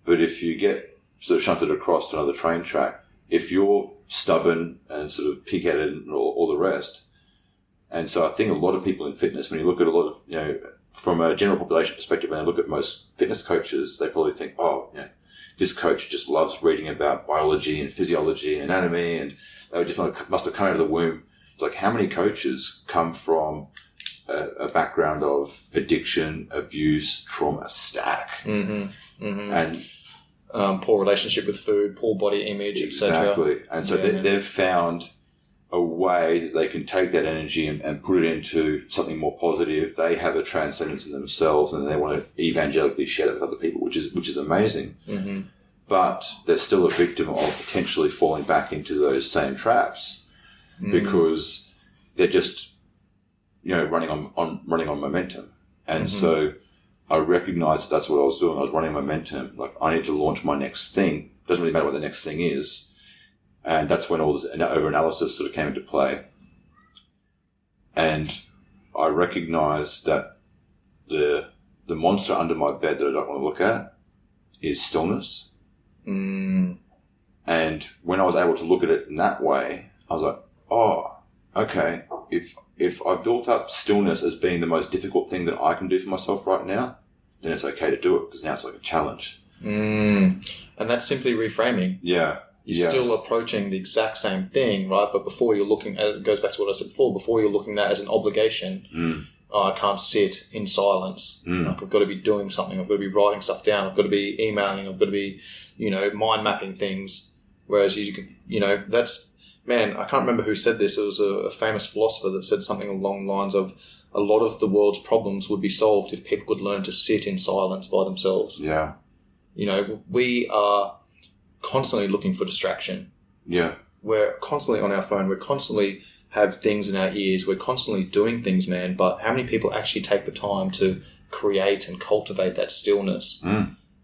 But if you get sort of shunted across to another train track, if you're stubborn and sort of pig-headed and all the rest, and so I think a lot of people in fitness, when you look at a lot of, from a general population perspective, when I look at most fitness coaches, they probably think, this coach just loves reading about biology and physiology and anatomy, and they just must have come out of the womb. It's like, how many coaches come from a background of addiction, abuse, trauma, stack, and poor relationship with food, poor body image, etc. Exactly. And so they've found a way that they can take that energy and put it into something more positive. They have a transcendence in themselves, and they want to evangelically share that with other people, which is amazing. Mm-hmm. But they're still a victim of potentially falling back into those same traps because they're just, running on momentum. And so I recognized that that's what I was doing. I was running momentum. Like, I need to launch my next thing. Doesn't really matter what the next thing is. And that's when all this over-analysis sort of came into play. And I recognized that the monster under my bed that I don't want to look at is stillness. And when I was able to look at it in that way, I was like, oh, okay, if I've built up stillness as being the most difficult thing that I can do for myself right now, then it's okay to do it, because now it's like a challenge. And that's simply reframing. Yeah. You're still approaching the exact same thing, right? But before you're looking, it goes back to what I said before, before you're looking at that as an obligation, I can't sit in silence. Like, I've got to be doing something. I've got to be writing stuff down. I've got to be emailing. I've got to be, mind mapping things. Whereas that's, man, I can't remember who said this. It was a famous philosopher that said something along the lines of, a lot of the world's problems would be solved if people could learn to sit in silence by themselves. Yeah. We are constantly looking for distraction. Yeah. We're constantly on our phone. We're constantly have things in our ears. We're constantly doing things, man. But how many people actually take the time to create and cultivate that stillness?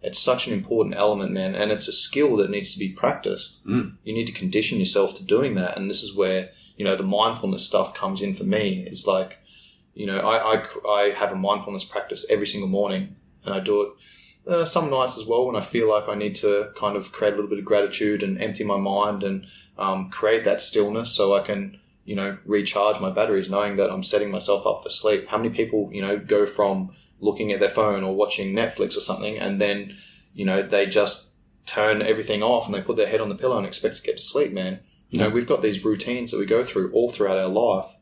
It's such an important element, man. And it's a skill that needs to be practiced. You need to condition yourself to doing that. And this is where, the mindfulness stuff comes in for me. It's like, I have a mindfulness practice every single morning, and I do it some nights as well when I feel like I need to kind of create a little bit of gratitude and empty my mind and create that stillness so I can, recharge my batteries, knowing that I'm setting myself up for sleep. How many people, go from looking at their phone or watching Netflix or something, and then, they just turn everything off and they put their head on the pillow and expect to get to sleep, man. We've got these routines that we go through all throughout our life,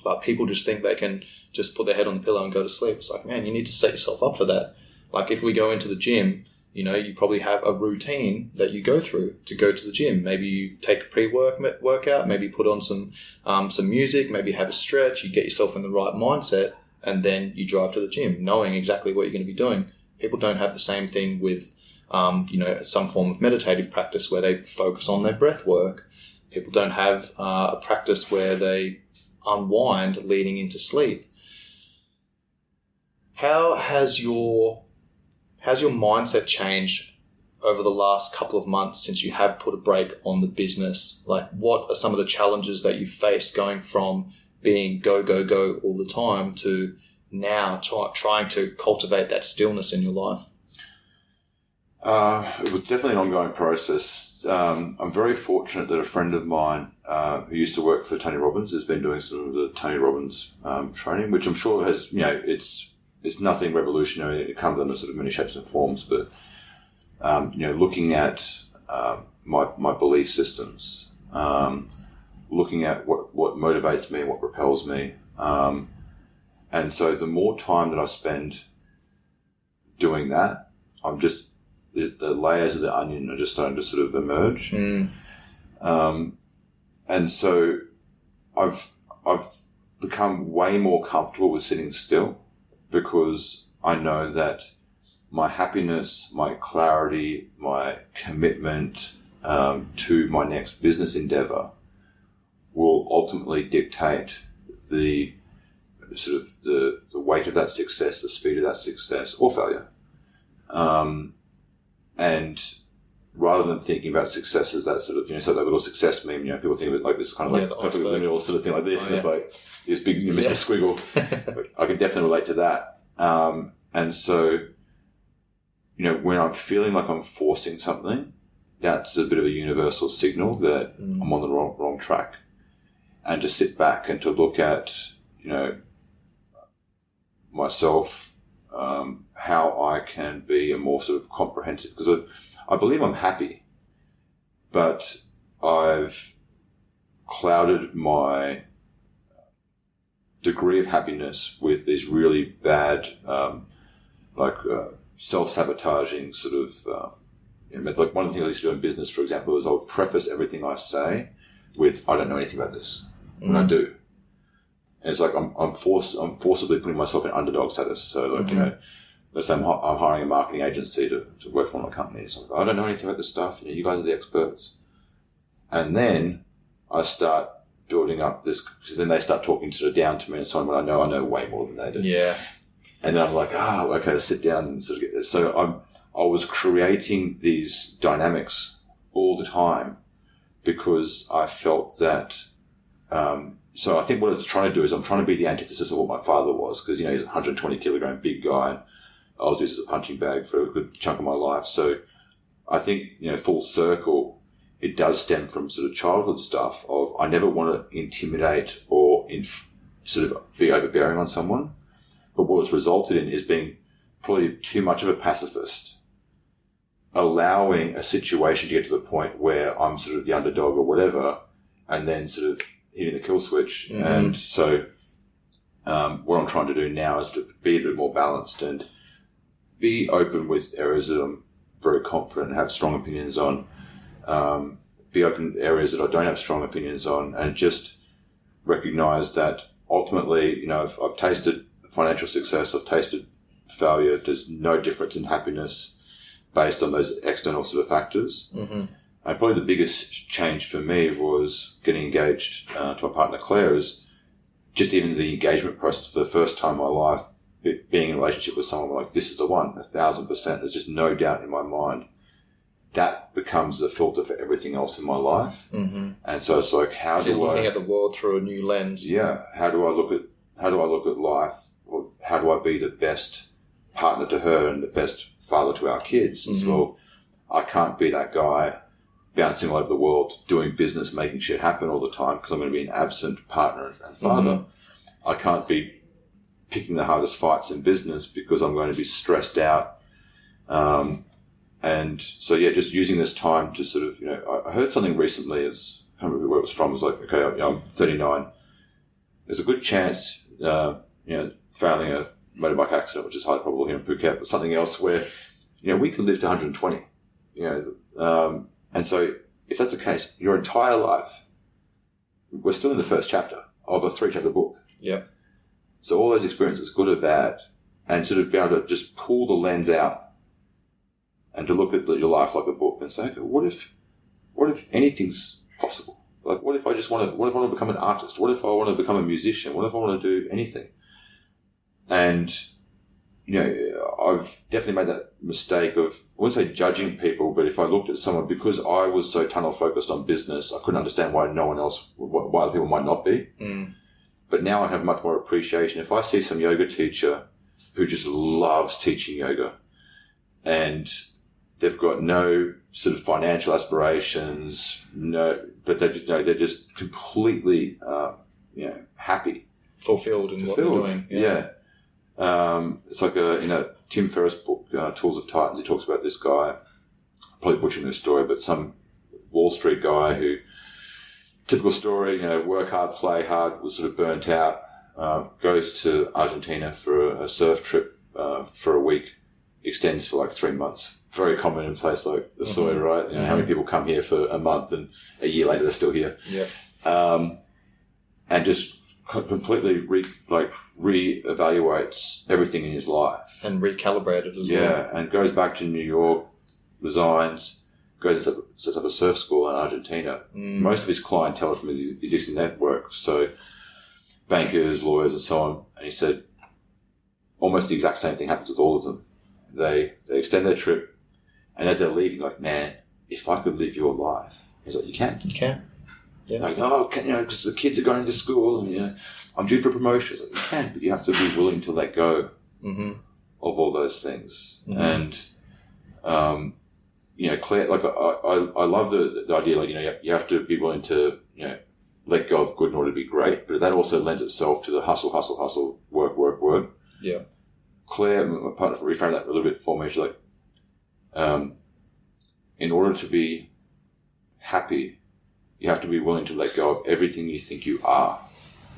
but people just think they can just put their head on the pillow and go to sleep. It's like, man, you need to set yourself up for that. Like, if we go into the gym, you probably have a routine that you go through to go to the gym. Maybe you take a pre-workout, maybe put on some music, maybe have a stretch, you get yourself in the right mindset, and then you drive to the gym knowing exactly what you're going to be doing. People don't have the same thing with, some form of meditative practice where they focus on their breath work. People don't have a practice where they unwind leading into sleep. How has your mindset changed over the last couple of months since you have put a break on the business? Like, what are some of the challenges that you faced going from being go, go, go all the time to now trying to cultivate that stillness in your life? It was definitely an ongoing process. I'm very fortunate that a friend of mine who used to work for Tony Robbins has been doing some of the Tony Robbins training, which I'm sure has, it's nothing revolutionary. It comes under sort of many shapes and forms, but looking at my belief systems, looking at what motivates me and what propels me, and so the more time that I spend doing that, I'm just the layers of the onion are just starting to sort of emerge. And so I've become way more comfortable with sitting still, because I know that my happiness, my clarity, my commitment to my next business endeavor will ultimately dictate the sort of the weight of that success, the speed of that success or failure. And rather than thinking about success as that sort of, so that little success meme, people think of it like this kind of like perfectly linear sort of thing like this. It's like this big Mr. Squiggle. I can definitely relate to that. And so, when I'm feeling like I'm forcing something, that's a bit of a universal signal that I'm on the wrong track. And to sit back and to look at, myself, how I can be a more sort of comprehensive, because I believe I'm happy, but I've clouded my degree of happiness with these really bad, self-sabotaging sort of, like one of the things I used to do in business, for example, is I'll preface everything I say with, I don't know anything about this. And I do. And it's like I'm forcibly putting myself in underdog status. So like, let's say I'm hiring a marketing agency to work for one of my companies. So I don't know anything about this stuff. You guys are the experts. And then I start building up this, because then they start talking sort of down to me and so on, when I know way more than they do. Yeah. And then I'm like, okay, I'll sit down and sort of get this. So I was creating these dynamics all the time because I felt that, so I think what it's trying to do is I'm trying to be the antithesis of what my father was, because, he's a 120 kilogram big guy. And I was used as a punching bag for a good chunk of my life. So I think, full circle, it does stem from sort of childhood stuff of, I never want to intimidate or sort of be overbearing on someone. But what it's resulted in is being probably too much of a pacifist, allowing a situation to get to the point where I'm sort of the underdog or whatever, and then sort of hitting the kill switch. And so what I'm trying to do now is to be a bit more balanced and be open with areas that I'm very confident and have strong opinions on, be open to areas that I don't have strong opinions on, and just recognize that ultimately, I've tasted financial success, I've tasted failure. There's no difference in happiness based on those external sort of factors. And probably the biggest change for me was getting engaged to my partner Claire. Is just even the engagement process for the first time in my life, being in a relationship with someone like, this is the one, 1,000%. There's just no doubt in my mind. That becomes the filter for everything else in my life. And so it's like, so you're looking at the world through a new lens. Yeah. How do I look at life? Or how do I be the best partner to her and the best father to our kids? As well, I can't be that guy bouncing all over the world, doing business, making shit happen all the time, because I'm going to be an absent partner and father. I can't be picking the hardest fights in business because I'm going to be stressed out. And so, just using this time to sort of, I heard something recently, I can't remember where it was from. It was like, okay, I'm 39. There's a good chance, failing a motorbike accident, which is highly probable here in Phuket, but something else where, we could live to 120, and so if that's the case, your entire life, we're still in the first chapter of a 3-chapter book. Yeah. So all those experiences, good or bad, and sort of be able to just pull the lens out and to look at your life like a book and say, okay, what if anything's possible? Like, what if I want to become an artist? What if I want to become a musician? What if I want to do anything? And, I've definitely made that mistake of, I wouldn't say judging people, but if I looked at someone, because I was so tunnel focused on business, I couldn't understand why why other people might not be. But now I have much more appreciation. If I see some yoga teacher who just loves teaching yoga and they've got no sort of financial aspirations, but they're just completely, happy. Fulfilled in what they're doing. Yeah. It's like in that Tim Ferriss book, Tools of Titans, he talks about this guy, probably butchering this story, but some Wall Street guy who, typical story, work hard, play hard, was sort of burnt out, goes to Argentina for a surf trip for a week, extends for like 3 months. Very common in a place like the soil, right? You know, how many people come here for a month and a year later they're still here? Yeah. And just completely re-evaluates everything in his life. And recalibrated as well. Yeah, and goes back to New York, resigns, goes and sets up a surf school in Argentina. Most of his clientele from his existing network, so bankers, lawyers, and so on. And he said almost the exact same thing happens with all of them. They extend their trip, and as they're leaving, like, man, if I could live your life, he's like, you can. You can. Yeah. Like, because the kids are going to school, and I'm due for promotion. Like, you can, but you have to be willing to let go of all those things. And Claire, like I love the idea, like, you have to be willing to let go of good in order to be great, but that also lends itself to the hustle, work. Yeah. Claire, my partner, reframed that a little bit for me. She's like, in order to be happy, you have to be willing to let go of everything you think you are.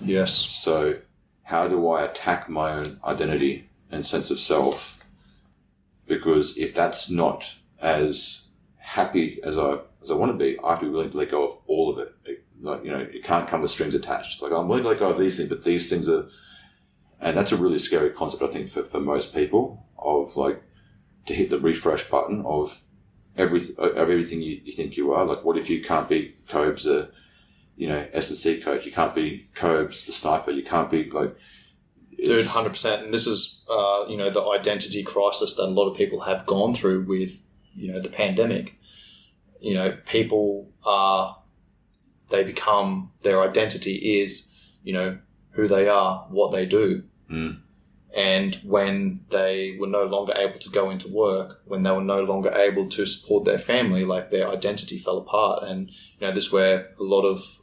Yes. So how do I attack my own identity and sense of self? Because if that's not as happy as I want to be, I have to be willing to let go of all of it. It can't come with strings attached. It's like, I'm willing to let go of these things, but these things are... And that's a really scary concept, I think, for most people, of like, to hit the refresh button of everything you think you are. Like, what if you can't be Cobes, S&C coach? You can't be Cobes, the sniper. You can't be like... Dude, 100%. And this is, the identity crisis that a lot of people have gone through with, the pandemic. People they become, their identity is, who they are, what they do. And when they were no longer able to go into work, when they were no longer able to support their family, like, their identity fell apart. And, this is where a lot of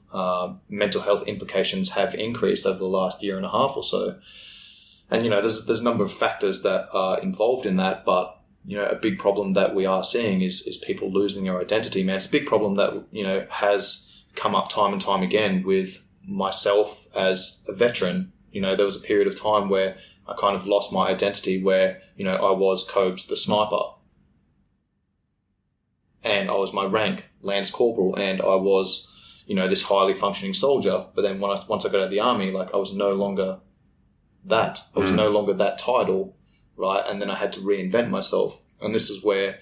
mental health implications have increased over the last year and a half or so. And, there's a number of factors that are involved in that, but, a big problem that we are seeing is people losing their identity, man. It's a big problem that, has come up time and time again with myself as a veteran. There was a period of time where I kind of lost my identity, where, I was Cobes the sniper, and I was my rank, Lance Corporal, and I was, this highly functioning soldier. But then once I got out of the army, like, I was no longer that. I was no longer that title, right? And then I had to reinvent myself. And this is where,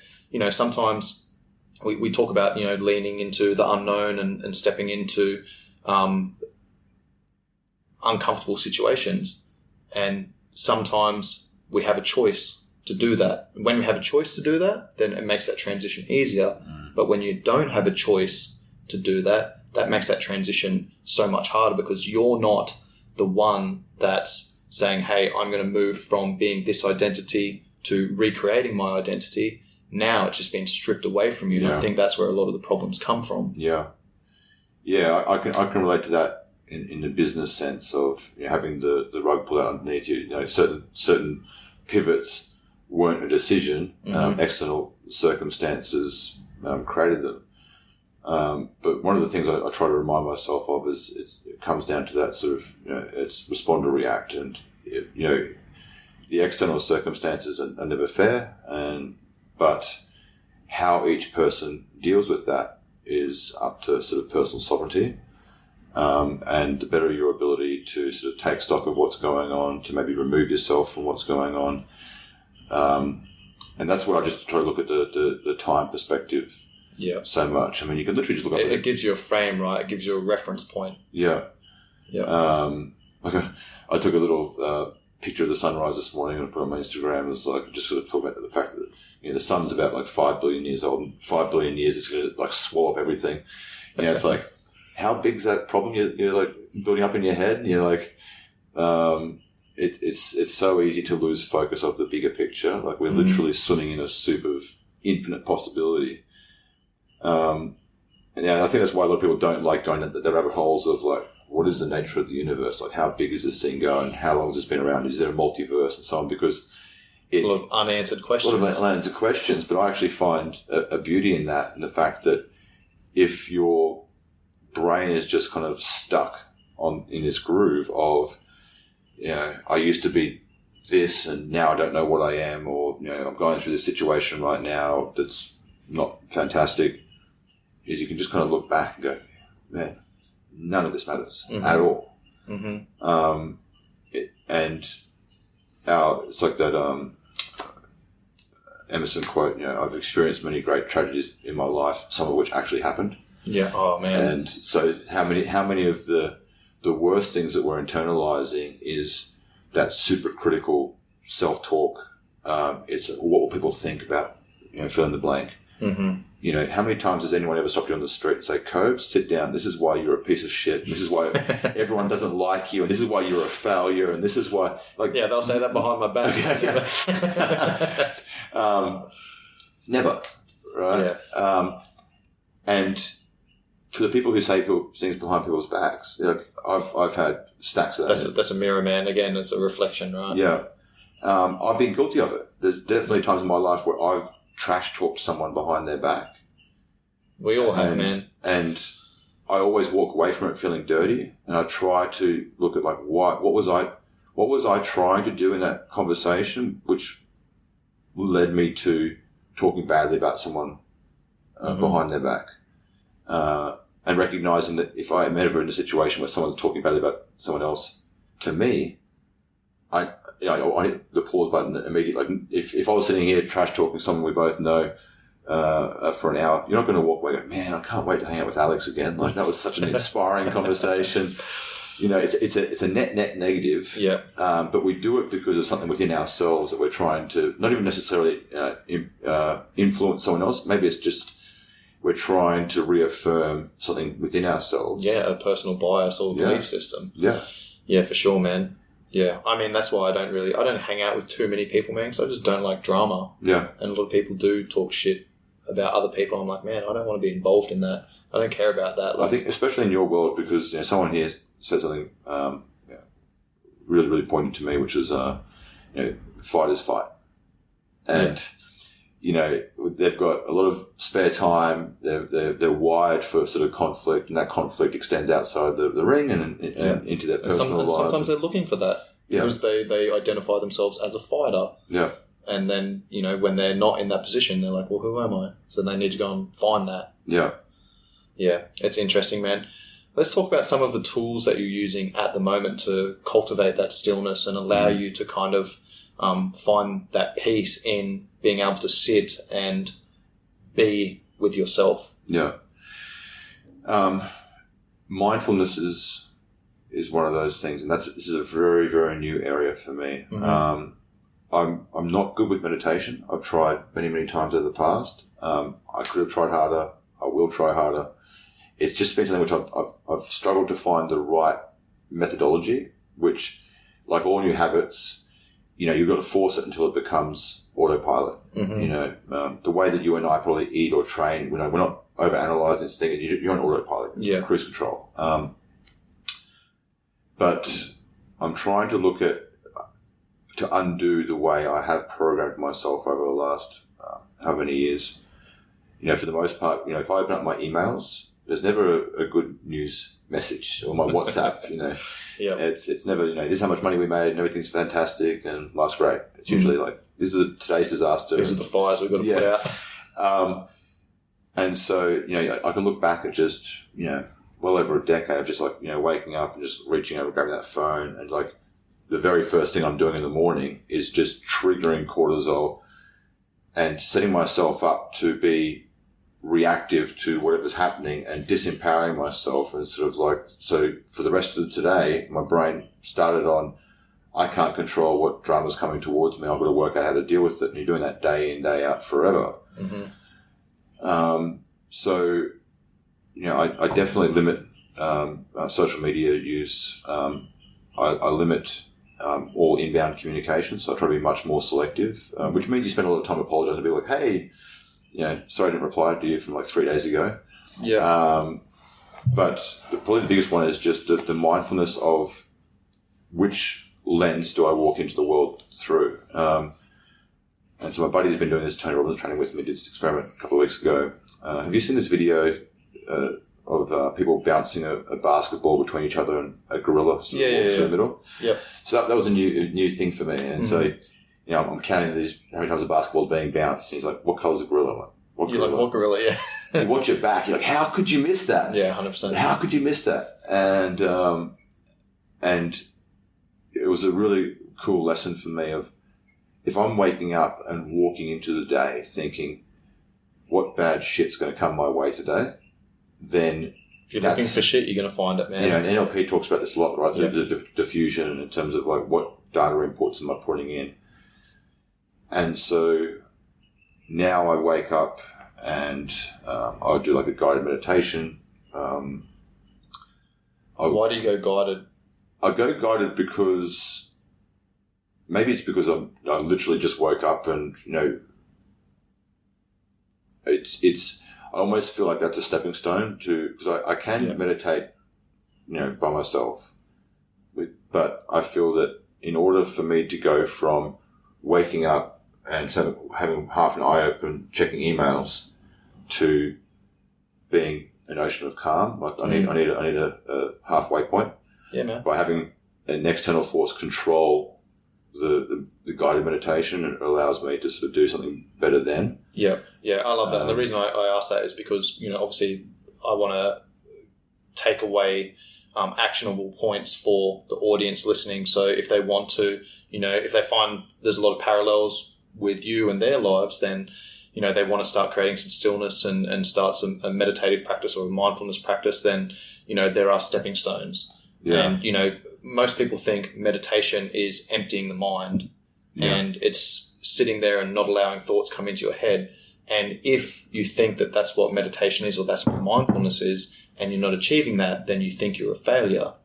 sometimes we talk about, leaning into the unknown and stepping into uncomfortable situations. And sometimes we have a choice to do that. When we have a choice to do that, then it makes that transition easier. But when you don't have a choice to do that, that makes that transition so much harder, because you're not the one that's saying, hey, I'm going to move from being this identity to recreating my identity. Now it's just been stripped away from you. And I think that's where a lot of the problems come from. Yeah. Yeah, I can relate to that in the business sense of having the rug pulled out underneath you. Certain pivots weren't a decision. External circumstances created them. But one of the things I try to remind myself of is it comes down to that sort of, it's respond or react. And, the external circumstances are never fair, but how each person deals with that is up to sort of personal sovereignty. And the better your ability to sort of take stock of what's going on, to maybe remove yourself from what's going on. And that's what I just try to look at the time perspective. Yeah. So much. I mean, you can literally just look at it. Gives you a frame, right? It gives you a reference point. Yeah. Yeah. I took a little picture of the sunrise this morning and put it on my Instagram. It was like, just sort of talk about the fact that the sun's about like 5 billion years old, and 5 billion years it's going to like swallow up everything. It's like, how big's that problem you're like building up in your head? And you're like, it's so easy to lose focus of the bigger picture. Like, we're literally swimming in a soup of infinite possibility. And I think that's why a lot of people don't like going down the rabbit holes of like, what is the nature of the universe? Like, how big is this thing going? How long has this been around? Is there a multiverse and so on? Because it's a lot of unanswered questions. But I actually find a beauty in that, and the fact that if your brain is just kind of stuck in this groove of, I used to be this and now I don't know what I am, or, I'm going through this situation right now that's not fantastic, is you can just kind of look back and go, man, none of this matters at all. Mm-hmm. It's like that Emerson quote, I've experienced many great tragedies in my life, some of which actually happened. Yeah. Oh, man. And so how many of the worst things that we're internalizing is that super critical self-talk. It's what will people think about, fill in the blank. Mm-hmm. How many times has anyone ever stopped you on the street and say, Cove, sit down. This is why you're a piece of shit. This is why everyone doesn't like you. And this is why you're a failure. And this is why, yeah, they'll say that behind my back. Never. Right. Yeah. And for the people who say things behind people's backs, I've had stacks of that. That's a mirror, man. Again, it's a reflection, right? Yeah. I've been guilty of it. There's definitely times in my life where I've trash talked someone behind their back. We all have, man. And I always walk away from it feeling dirty, and I try to look at what was I trying to do in that conversation, which led me to talking badly about someone behind their back. And recognizing that if I am ever in a situation where someone's talking badly about someone else to me, I hit the pause button immediately. Like if I was sitting here trash talking someone we both know for an hour, you're not going to walk away and go, man, I can't wait to hang out with Alex again. Like that was such an inspiring conversation. It's a net negative. Yeah. But we do it because of something within ourselves that we're trying to not even necessarily influence someone else. Maybe it's just we're trying to reaffirm something within ourselves. Yeah, a personal bias or belief system. Yeah. Yeah, for sure, man. Yeah. I mean, that's why I don't hang out with too many people, man, because I just don't like drama. Yeah. And a lot of people do talk shit about other people. I'm like, man, I don't want to be involved in that. I don't care about that. I think especially in your world, because someone here said something really, really poignant to me, which is, fighters fight. And... they've got a lot of spare time. They're wired for sort of conflict, and that conflict extends outside the ring and into their personal lives. Sometimes they're looking for that because they identify themselves as a fighter. Yeah. And then, when they're not in that position, they're like, well, who am I? So they need to go and find that. Yeah. Yeah. It's interesting, man. Let's talk about some of the tools that you're using at the moment to cultivate that stillness and allow you to kind of find that peace in being able to sit and be with yourself. Yeah. Mindfulness is one of those things, and this is a very, very new area for me. Mm-hmm. I'm not good with meditation. I've tried many, many times in the past. I could have tried harder. I will try harder. It's just been something which I've struggled to find the right methodology, which, like all new habits, you've got to force it until it becomes autopilot. Mm-hmm. The way that you and I probably eat or train, we're not overanalyzing this thing. You're on autopilot, cruise control. But I'm trying to to undo the way I have programmed myself over the last how many years. For the most part, if I open up my emails, there's never a good news message, or my WhatsApp. It's never this is how much money we made and everything's fantastic and life's great. It's usually like this is today's disaster. These are the fires we've got to put out. And so I can look back at just well over a decade of just waking up and just reaching over, grabbing that phone, and the very first thing I'm doing in the morning is just triggering cortisol and setting myself up to be reactive to whatever's happening and disempowering myself, and so for the rest of today, my brain started on, I can't control what drama's coming towards me. I've got to work out how to deal with it. And you're doing that day in, day out forever. Mm-hmm. I definitely limit social media use. I limit all inbound communication. So I try to be much more selective, which means you spend a lot of time apologizing to people like, hey, sorry I didn't reply to you from 3 days ago. Yeah. But probably the biggest one is just the mindfulness of which lens do I walk into the world through. And so my buddy who's been doing this, Tony Robbins, training with me, did this experiment a couple of weeks ago. Have you seen this video people bouncing a basketball between each other and a gorilla walks in the middle. Yep. So that was a new thing for me. And so, I'm counting how many times the basketball's being bounced. And he's like, what colour's a gorilla? I'm like, what gorilla? You're like, what gorilla? Yeah. You watch it back. You're like, how could you miss that? Yeah, 100%. How could you miss that? And it was a really cool lesson for me of, if I'm waking up and walking into the day thinking, what bad shit's going to come my way today, then if you're looking for shit, you're going to find it, man. And NLP talks about this a lot, right? The diffusion in terms of like what data inputs am I putting in. And so now I wake up and I do like a guided meditation. Why do you go guided? I go guided because maybe it's because I literally just woke up and, it's I almost feel like that's a stepping stone to, because I can meditate, by myself. But I feel that in order for me to go from waking up and having half an eye open, checking emails, to being an ocean of calm, like I need a halfway point. Yeah, man. By having an external force control the guided meditation, it allows me to sort of do something better then. Yeah, I love that. And the reason I ask that is because, obviously I want to take away actionable points for the audience listening. So if they want to, if they find there's a lot of parallels with you and their lives, then, they want to start creating some stillness and start a meditative practice or a mindfulness practice, then, there are stepping stones. Yeah. And, most people think meditation is emptying the mind and it's sitting there and not allowing thoughts come into your head. And if you think that that's what meditation is or that's what mindfulness is and you're not achieving that, then you think you're a failure.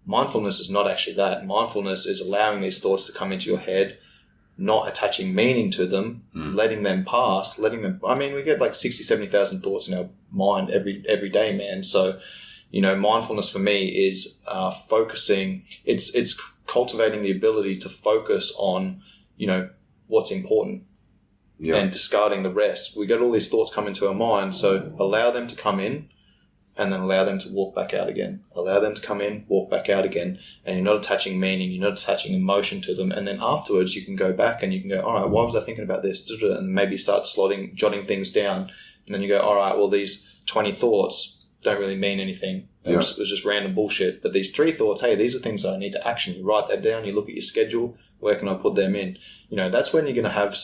Mindfulness is not actually that. Mindfulness is allowing these thoughts to come into your head, not attaching meaning to them, letting them pass, we get like 60, 70,000 thoughts in our mind every day, man. So, mindfulness for me is focusing. It's cultivating the ability to focus on, what's important and discarding the rest. We get all these thoughts come into our mind, so allow them to come in and then allow them to walk back out again. Allow them to come in, walk back out again, and you're not attaching meaning, you're not attaching emotion to them. And then afterwards you can go back and you can go, all right, why was I thinking about this? And maybe start jotting things down. And then you go, all right, well, these 20 thoughts don't really mean anything. It was just random bullshit. But these 3 thoughts, hey, these are things that I need to action. You write that down, you look at your schedule, where can I put them in? That's when you're going to have,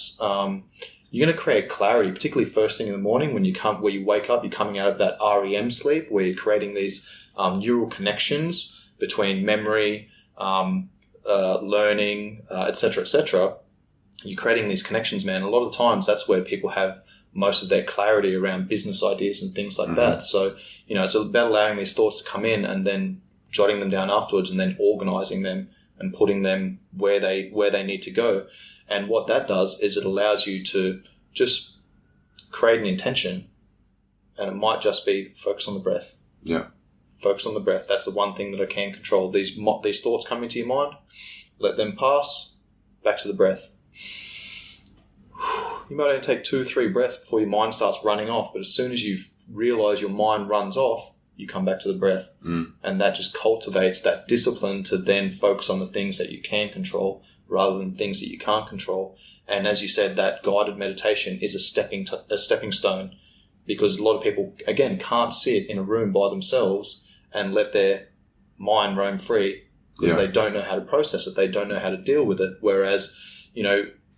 you're going to create clarity, particularly first thing in the morning where you wake up, you're coming out of that REM sleep where you're creating these neural connections between memory, learning, et cetera. You're creating these connections, man. A lot of the times that's where people have most of their clarity around business ideas and things like that. So, it's about allowing these thoughts to come in and then jotting them down afterwards and then organizing them and putting them where they need to go. And what that does is it allows you to just create an intention, and it might just be focus on the breath. Yeah. Focus on the breath. That's the one thing that I can control. These thoughts come into your mind, let them pass, back to the breath. You might only take 2-3 breaths before your mind starts running off, but as soon as you realize your mind runs off, you come back to the breath. And that just cultivates that discipline to then focus on the things that you can control rather than things that you can't control. And as you said, that guided meditation is a stepping stone, because a lot of people, again, can't sit in a room by themselves and let their mind roam free because they don't know how to process it. They don't know how to deal with it. Whereas,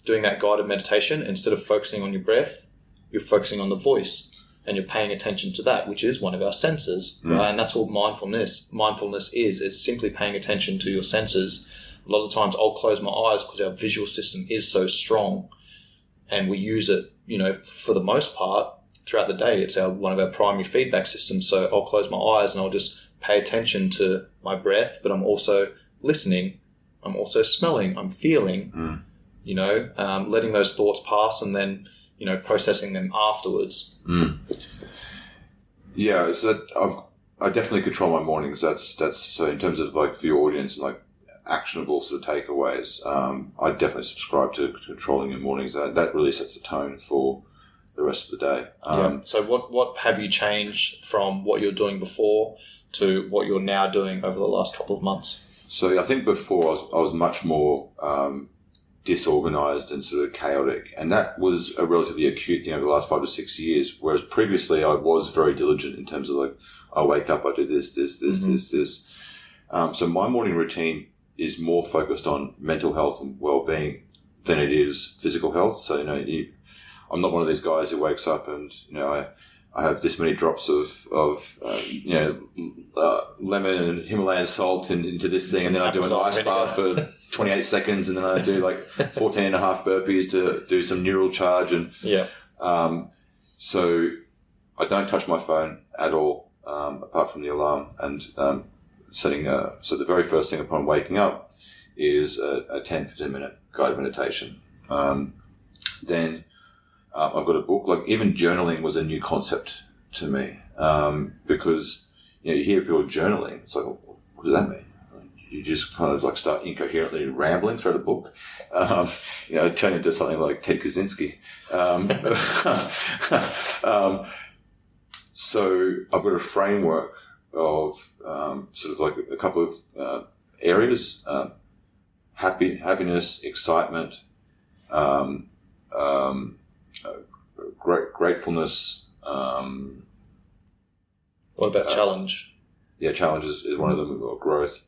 doing that guided meditation, instead of focusing on your breath, you're focusing on the voice and you're paying attention to that, which is one of our senses, right? And that's what mindfulness is. It's simply paying attention to your senses. A lot of the times I'll close my eyes because our visual system is so strong and we use it, for the most part throughout the day. It's one of our primary feedback systems. So I'll close my eyes and I'll just pay attention to my breath, but I'm also listening. I'm also smelling. I'm feeling, letting those thoughts pass and then, processing them afterwards. Yeah, so I definitely control my mornings. That's in terms of like for your audience, like actionable sort of takeaways. I definitely subscribe to controlling your mornings. That really sets the tone for the rest of the day. So what have you changed from what you're doing before to what you're now doing over the last couple of months? So I think before I was much more disorganized and sort of chaotic, and that was a relatively acute thing over the last 5 to 6 years, whereas previously I was very diligent in terms of like, I wake up, I do this. So my morning routine is more focused on mental health and well-being than it is physical health. So, I'm not one of these guys who wakes up and, I have this many drops of lemon and Himalayan salt into this thing, and then I do an ice bath for 28 seconds, and then I do like 14 and a half burpees to do some neural charge. And so I don't touch my phone at all, apart from the alarm, and setting so the very first thing upon waking up is a 10-15 minute guided meditation. Then I've got a book. Like, even journaling was a new concept to me, because you hear people journaling. It's like, what does that mean? Like, you just kind of like start incoherently rambling through the book, turn into something like Ted Kaczynski. So I've got a framework of sort of like a couple of areas: happiness, excitement, gratefulness. What about challenge? Yeah, challenge is one of them, or growth.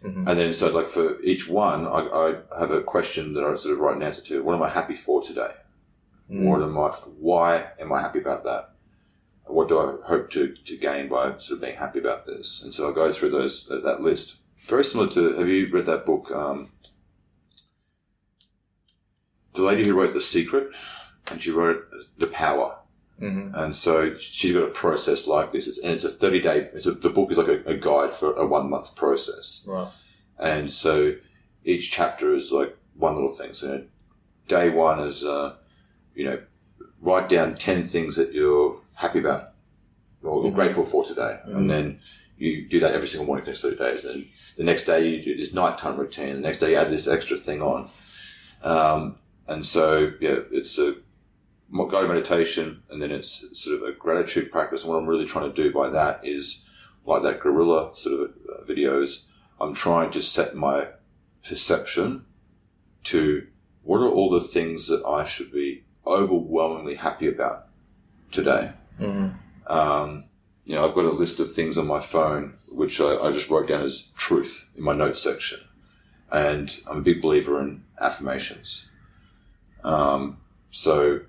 Mm-hmm. And then, so like for each one, I have a question that I sort of write an answer to. What am I happy for today? Why am I happy about that? What do I hope to gain by sort of being happy about this? And so I go through that list. Very similar to, have you read that book? The lady who wrote The Secret, and she wrote The Power. Mm-hmm. And so she's got a process like this. It's a 30-day, the book is like a guide for a 1 month process. Right. And so each chapter is like one little thing. So day one is, write down 10 things that you're happy about or grateful for today. Mm-hmm. And then you do that every single morning for the next 30 days. And then the next day you do this nighttime routine. The next day you add this extra thing on. And so, it's a guided meditation, and then it's sort of a gratitude practice. And what I'm really trying to do by that is, like that gorilla sort of videos, I'm trying to set my perception to what are all the things that I should be overwhelmingly happy about today. Mm-hmm. I've got a list of things on my phone, which I just wrote down as truth in my notes section. And I'm a big believer in affirmations. So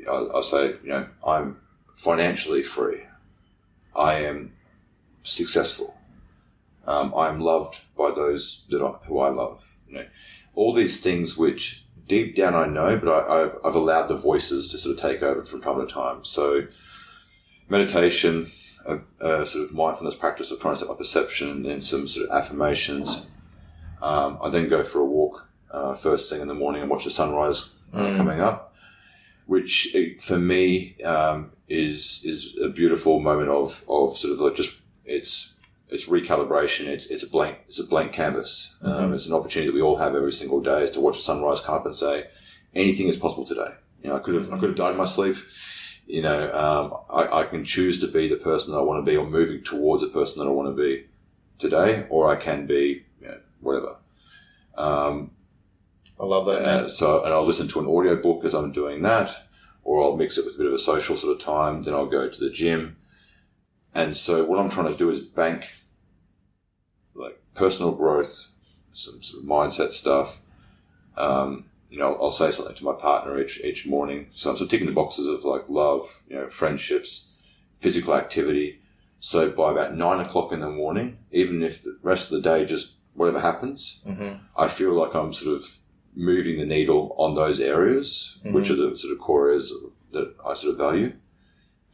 I'll say, I'm financially free. I am successful. I'm loved by those who I love. All these things which deep down I know, but I've allowed the voices to sort of take over from time to time. So meditation, a sort of mindfulness practice of trying to set my perception, and then some sort of affirmations. I then go for a walk first thing in the morning and watch the sunrise coming up, which for me is a beautiful moment of sort of like just it's recalibration. It's a blank canvas. Mm-hmm. It's an opportunity that we all have every single day, is to watch the sunrise come up and say anything is possible today. I could have died in my sleep. I can choose to be the person that I want to be, or moving towards the person that I want to be today, or I can be whatever. I love that. And I'll listen to an audio book as I'm doing that, or I'll mix it with a bit of a social sort of time. Then I'll go to the gym. And so what I'm trying to do is bank like personal growth, some sort of mindset stuff. I'll say something to my partner each morning. So I'm sort of ticking the boxes of like love, friendships, physical activity. So by about 9 o'clock in the morning, even if the rest of the day just whatever happens, mm-hmm. I feel like I'm sort of moving the needle on those areas, mm-hmm. which are the sort of core areas that I sort of value.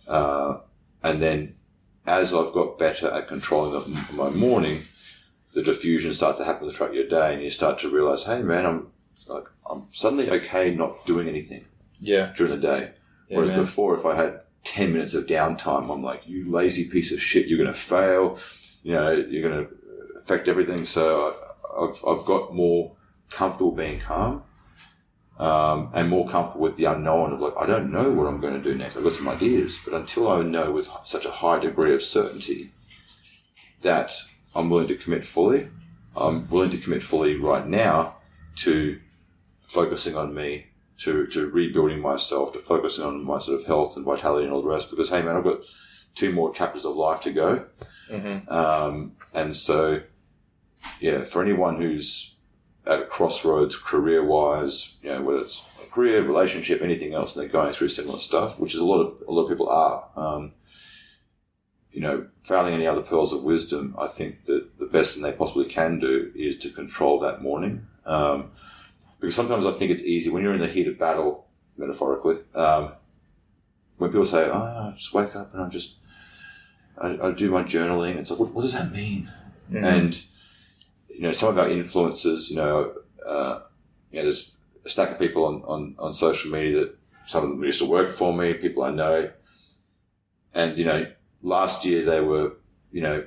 And then as I've got better at controlling my morning, the diffusion starts to happen throughout your day, and you start to realize, hey man, I'm suddenly okay not doing anything during the day. Yeah, whereas before, if I had 10 minutes of downtime, I'm like, you lazy piece of shit, you're going to fail, you're going to affect everything. So I've got more comfortable being calm. and more comfortable with the unknown of like, I don't know what I'm going to do next. I've got some ideas, but until I know with such a high degree of certainty that I'm willing to commit fully, I'm willing to commit fully right now to focusing on me, to rebuilding myself, to focusing on my sort of health and vitality and all the rest, because, hey man, I've got 2 more chapters of life to go. And so, yeah, for anyone who's at a crossroads career-wise, you know, whether it's a career, relationship, anything else, and they're going through similar stuff, which is a lot of people are, you know, failing any other pearls of wisdom, I think that the best thing they possibly can do is to control that morning. Because sometimes I think it's easy when you're in the heat of battle, metaphorically, when people say, I just wake up and I do my journaling. It's like, what does that mean? And, you know, some of our influencers, you know, there's a stack of people on social media that some of them used to work for me, people I know. And, you know, last year they were, you know,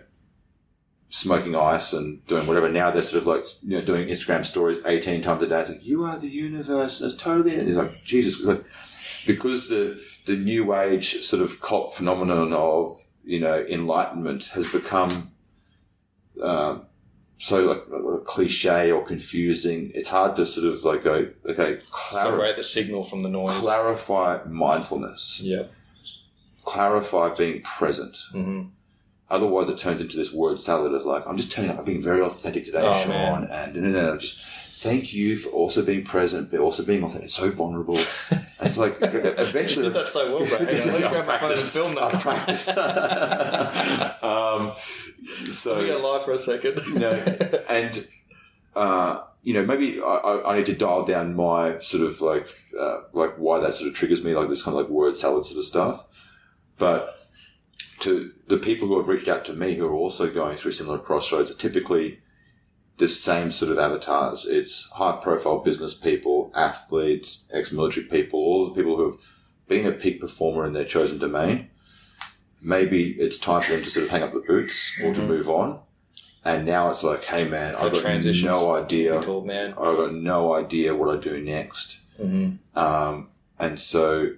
smoking ice and doing whatever. Now they're sort of like, you know, doing Instagram stories 18 times a day. It's like, you are the universe. And it's totally, it's like, Jesus, it's like, because the new age sort of cult phenomenon of, you know, enlightenment has become, so like cliche or confusing. It's hard to sort of like go, okay, separate the signal from the noise. Clarify mindfulness. Yeah. Clarify being present. Otherwise, it turns into this word salad of like, I'm just turning up, I'm being very authentic today, Sean, and just thank you for also being present, but also being authentic. It's so vulnerable. And it's like, eventually... You did that so well, bro. Hey, let me grab my phone and film that. I practiced. So, let me go live for a second. You know, and, you know, maybe I need to dial down my sort of like why that sort of triggers me, like this kind of like word salad sort of stuff. But to the people who have reached out to me who are also going through similar crossroads are typically the same sort of avatars. It's high-profile business people, athletes, ex-military people, all the people who have been a peak performer in their chosen domain. Maybe it's time for them to sort of hang up the boots or to move on. And now it's like, hey, man, I've got no idea. Difficult, man. I've got no idea what I do next. And so,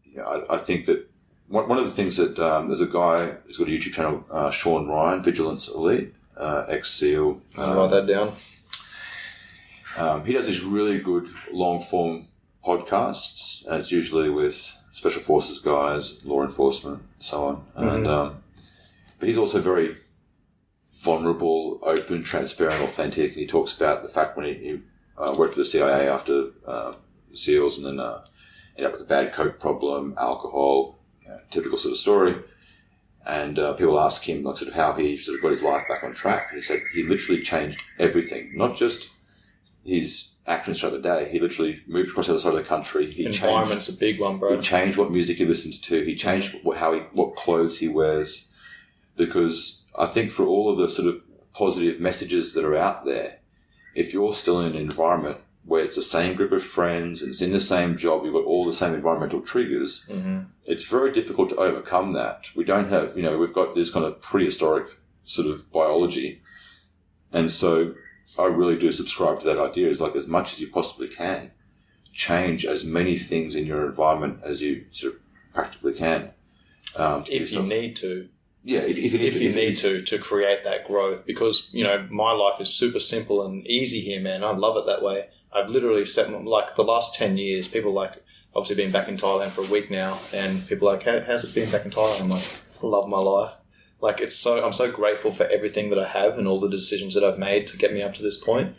you know, I think that one of the things that there's a guy who's got a YouTube channel, Sean Ryan, Vigilance Elite, ex-SEAL. I'll write that down. He does these really good long-form podcasts, and it's usually with special forces guys, law enforcement, and so on. And but he's also very vulnerable, open, transparent, authentic. And he talks about the fact when he worked for the CIA after SEALs, and then ended up with a bad coke problem, alcohol. Typical sort of story, and people ask him like sort of how he sort of got his life back on track. And he said he literally changed everything, not just his actions throughout the day. He literally moved across the other side of the country. Environment's a big one, bro. He changed what music he listened to. He changed what clothes he wears, because I think for all of the sort of positive messages that are out there, if you're still in an environment where it's the same group of friends and it's in the same job, you've got all the same environmental triggers, it's very difficult to overcome that. We don't have, you know, we've got this kind of prehistoric sort of biology. And so I really do subscribe to that idea, is like, as much as you possibly can, change as many things in your environment as you sort of practically can. If you need to. Yeah, if you need to create that growth, because, you know, my life is super simple and easy here, man. I love it that way. I've literally set, like, the last 10 years, people like, obviously been back in Thailand for a week now, and people are like, how's it been back in Thailand? I'm like, I love my life. Like, I'm so grateful for everything that I have and all the decisions that I've made to get me up to this point,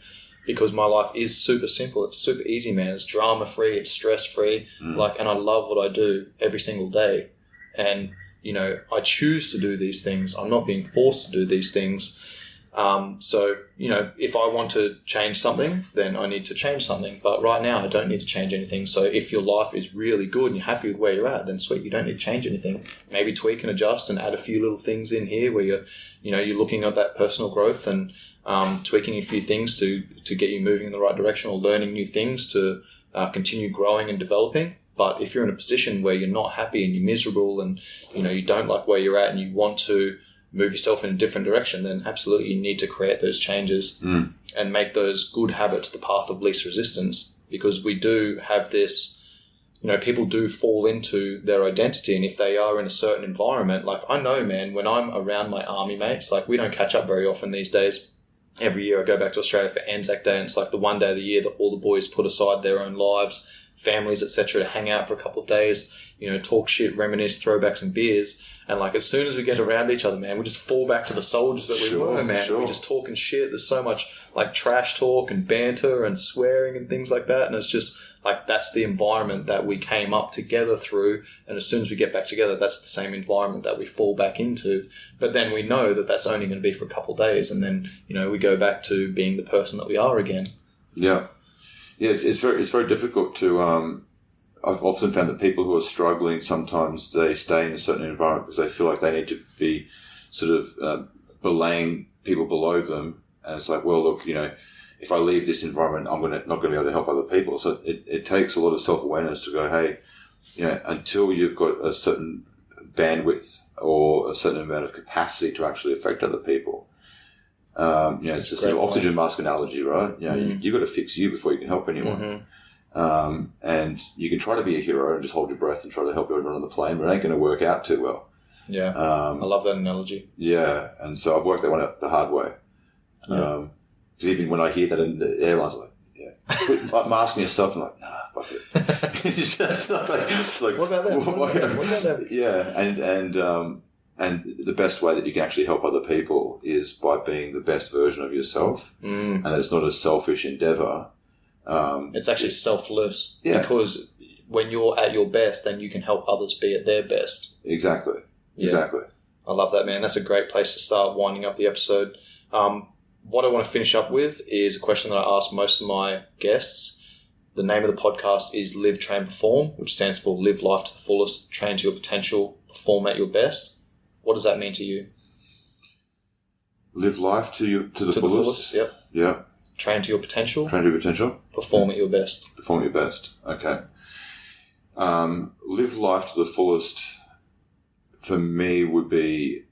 because my life is super simple. It's super easy, man. It's drama-free. It's stress-free. Like, and I love what I do every single day. And, you know, I choose to do these things. I'm not being forced to do these things. So, you know, if I want to change something, then I need to change something. But right now, I don't need to change anything. So if your life is really good and you're happy with where you're at, then sweet, you don't need to change anything. Maybe tweak and adjust and add a few little things in here where you're looking at that personal growth and tweaking a few things to get you moving in the right direction, or learning new things to continue growing and developing. But if you're in a position where you're not happy and you're miserable and, you know, you don't like where you're at and you want to move yourself in a different direction, then absolutely you need to create those changes and make those good habits the path of least resistance. because we do have this, people do fall into their identity. And if they are in a certain environment, like I know, man, when I'm around my army mates, like we don't catch up very often these days. Every year I go back to Australia for Anzac Day, and it's like the one day of the year that all the boys put aside their own lives, families, etc., to hang out for a couple of days, talk shit, reminisce, throw back some beers. And like as soon as we get around each other, man, we just fall back to the soldiers that we were, man. Sure. We're just talking shit. There's so much like trash talk and banter and swearing and things like that. And it's just like that's the environment that we came up together through. And as soon as we get back together, that's the same environment that we fall back into. But then we know that that's only going to be for a couple of days. And then, we go back to being the person that we are again. Yeah. Yeah, it's very difficult to. I've often found that people who are struggling, sometimes they stay in a certain environment because they feel like they need to be sort of belaying people below them, and it's like, well, look, if I leave this environment, I'm not going to be able to help other people. So it takes a lot of self-awareness to go, hey, until you've got a certain bandwidth or a certain amount of capacity to actually affect other people. It's this oxygen mask analogy, right? You've got to fix you before you can help anyone. Mm-hmm. And you can try to be a hero and just hold your breath and try to help everyone on the plane, but it ain't going to work out too well. Yeah. I love that analogy. Yeah. And so I've worked that one out the hard way. Because even when I hear that in the airlines, I'm like, quit masking yourself. I'm like, nah, fuck it. It's just like, what about that? What about that? Yeah. And the best way that you can actually help other people is by being the best version of yourself. And it's not a selfish endeavor. It's actually selfless, because when you're at your best, then you can help others be at their best. Exactly. I love that, man. That's a great place to start winding up the episode. What I want to finish up with is a question that I ask most of my guests. The name of the podcast is Live, Train, Perform, which stands for Live Life to the Fullest, Train to Your Potential, Perform at Your Best. What does that mean to you? Live life to the fullest? Yep. Yeah. Train to your potential. Train to your potential. Perform at your best. Perform at your best. Okay. Live life to the fullest for me would be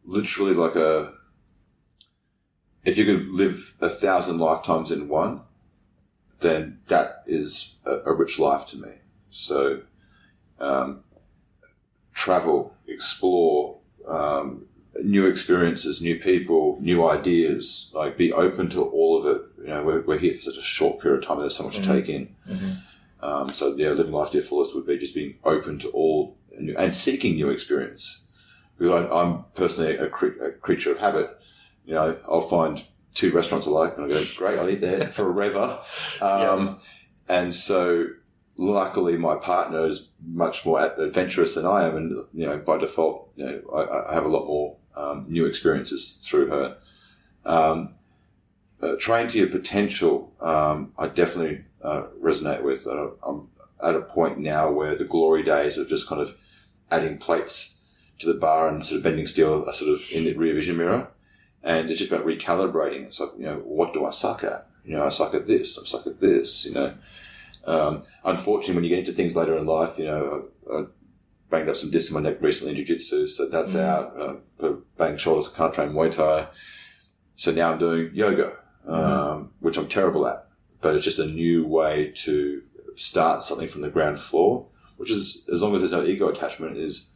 literally like if you could live 1,000 lifetimes in one, then that is a rich life to me. So, travel, explore, new experiences, new people, new ideas, like be open to all of it. We're here for such a short period of time. There's so much to take in. Mm-hmm. Living life to your fullest would be just being open to all and seeking new experience. Because I'm personally a creature of habit. I'll find 2 restaurants I like and I go, great, I'll eat there forever. And so luckily my partner is much more adventurous than I am. And, by default, I have a lot more new experiences through her. Train to your potential, I definitely resonate with. I'm at a point now where the glory days of just kind of adding plates to the bar and sort of bending steel are sort of in the rear vision mirror. And it's just about recalibrating. It's like, what do I suck at? I suck at this. I suck at this, Unfortunately, when you get into things later in life, I banged up some discs in my neck recently in jiu-jitsu, so that's out. Banged shoulders, I can't train Muay Thai. So now I'm doing yoga, which I'm terrible at. But it's just a new way to start something from the ground floor, which is, as long as there's no ego attachment, is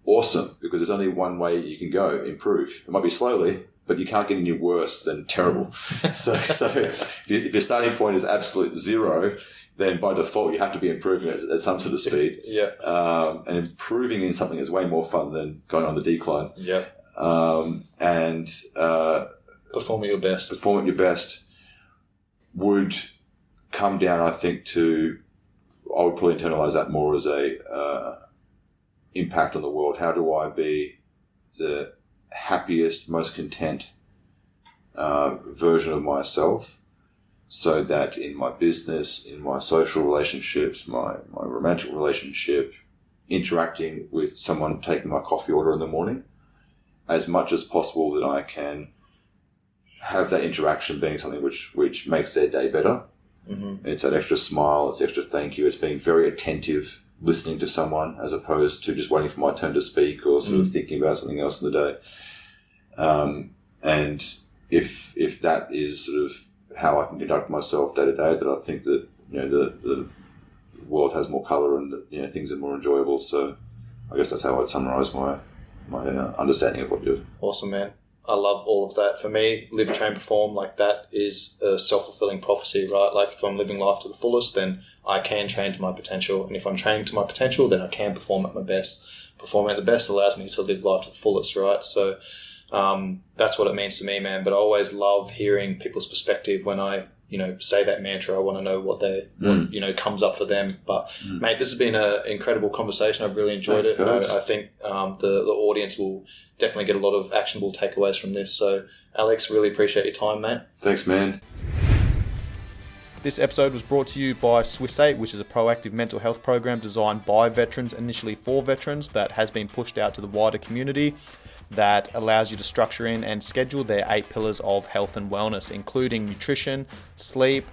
awesome, because there's only one way you can go, improve. It might be slowly, but you can't get any worse than terrible. So if your starting point is absolute 0, then by default you have to be improving at some sort of speed. Yeah. And improving in something is way more fun than going on the decline. Yeah. Perform at your best. Perform at your best would come down, I think, to, I would probably internalize that more as a impact on the world. How do I be the happiest, most content version of myself, so that in my business, in my social relationships, my romantic relationship, interacting with someone taking my coffee order in the morning, as much as possible that I can have that interaction being something which makes their day better. Mm-hmm. It's that extra smile, it's extra thank you, it's being very attentive, listening to someone as opposed to just waiting for my turn to speak or sort of thinking about something else in the day. And if that is sort of how I can conduct myself day to day, that I think that, the world has more colour and that, things are more enjoyable. So I guess that's how I'd summarise my understanding of what you do. Awesome, man. I love all of that. For me, live, train, perform, like that is a self-fulfilling prophecy, right? Like if I'm living life to the fullest, then I can train to my potential. And if I'm training to my potential, then I can perform at my best. Performing at the best allows me to live life to the fullest, right? So that's what it means to me, man. But I always love hearing people's perspective when I, say that mantra. I want to know what comes up for them. But mate, this has been an incredible conversation. I've really enjoyed it. I think the audience will definitely get a lot of actionable takeaways from this. So Alex, really appreciate your time, mate. Thanks, man. This episode was brought to you by Swiss 8, which is a proactive mental health program designed by veterans, initially for veterans, that has been pushed out to the wider community, that allows you to structure in and schedule their 8 pillars of health and wellness, including nutrition, sleep,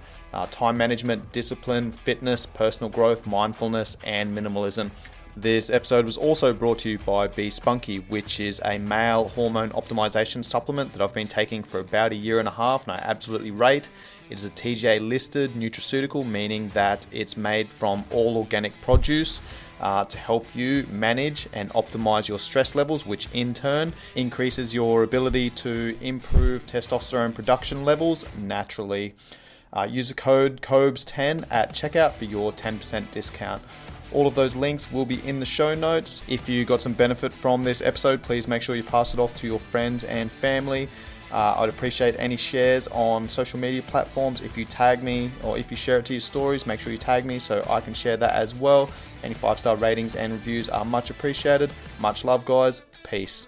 time management, discipline, fitness, personal growth, mindfulness, and minimalism. This episode was also brought to you by Be Spunky, which is a male hormone optimization supplement that I've been taking for about a year and a half, and I absolutely rate. It is a TGA listed nutraceutical, meaning that it's made from all organic produce to help you manage and optimize your stress levels, which in turn increases your ability to improve testosterone production levels naturally. Use the code COBES10 at checkout for your 10% discount. All of those links will be in the show notes. If you got some benefit from this episode, please make sure you pass it off to your friends and family. I'd appreciate any shares on social media platforms. If you tag me or if you share it to your stories, make sure you tag me so I can share that as well. Any 5-star ratings and reviews are much appreciated. Much love, guys. Peace.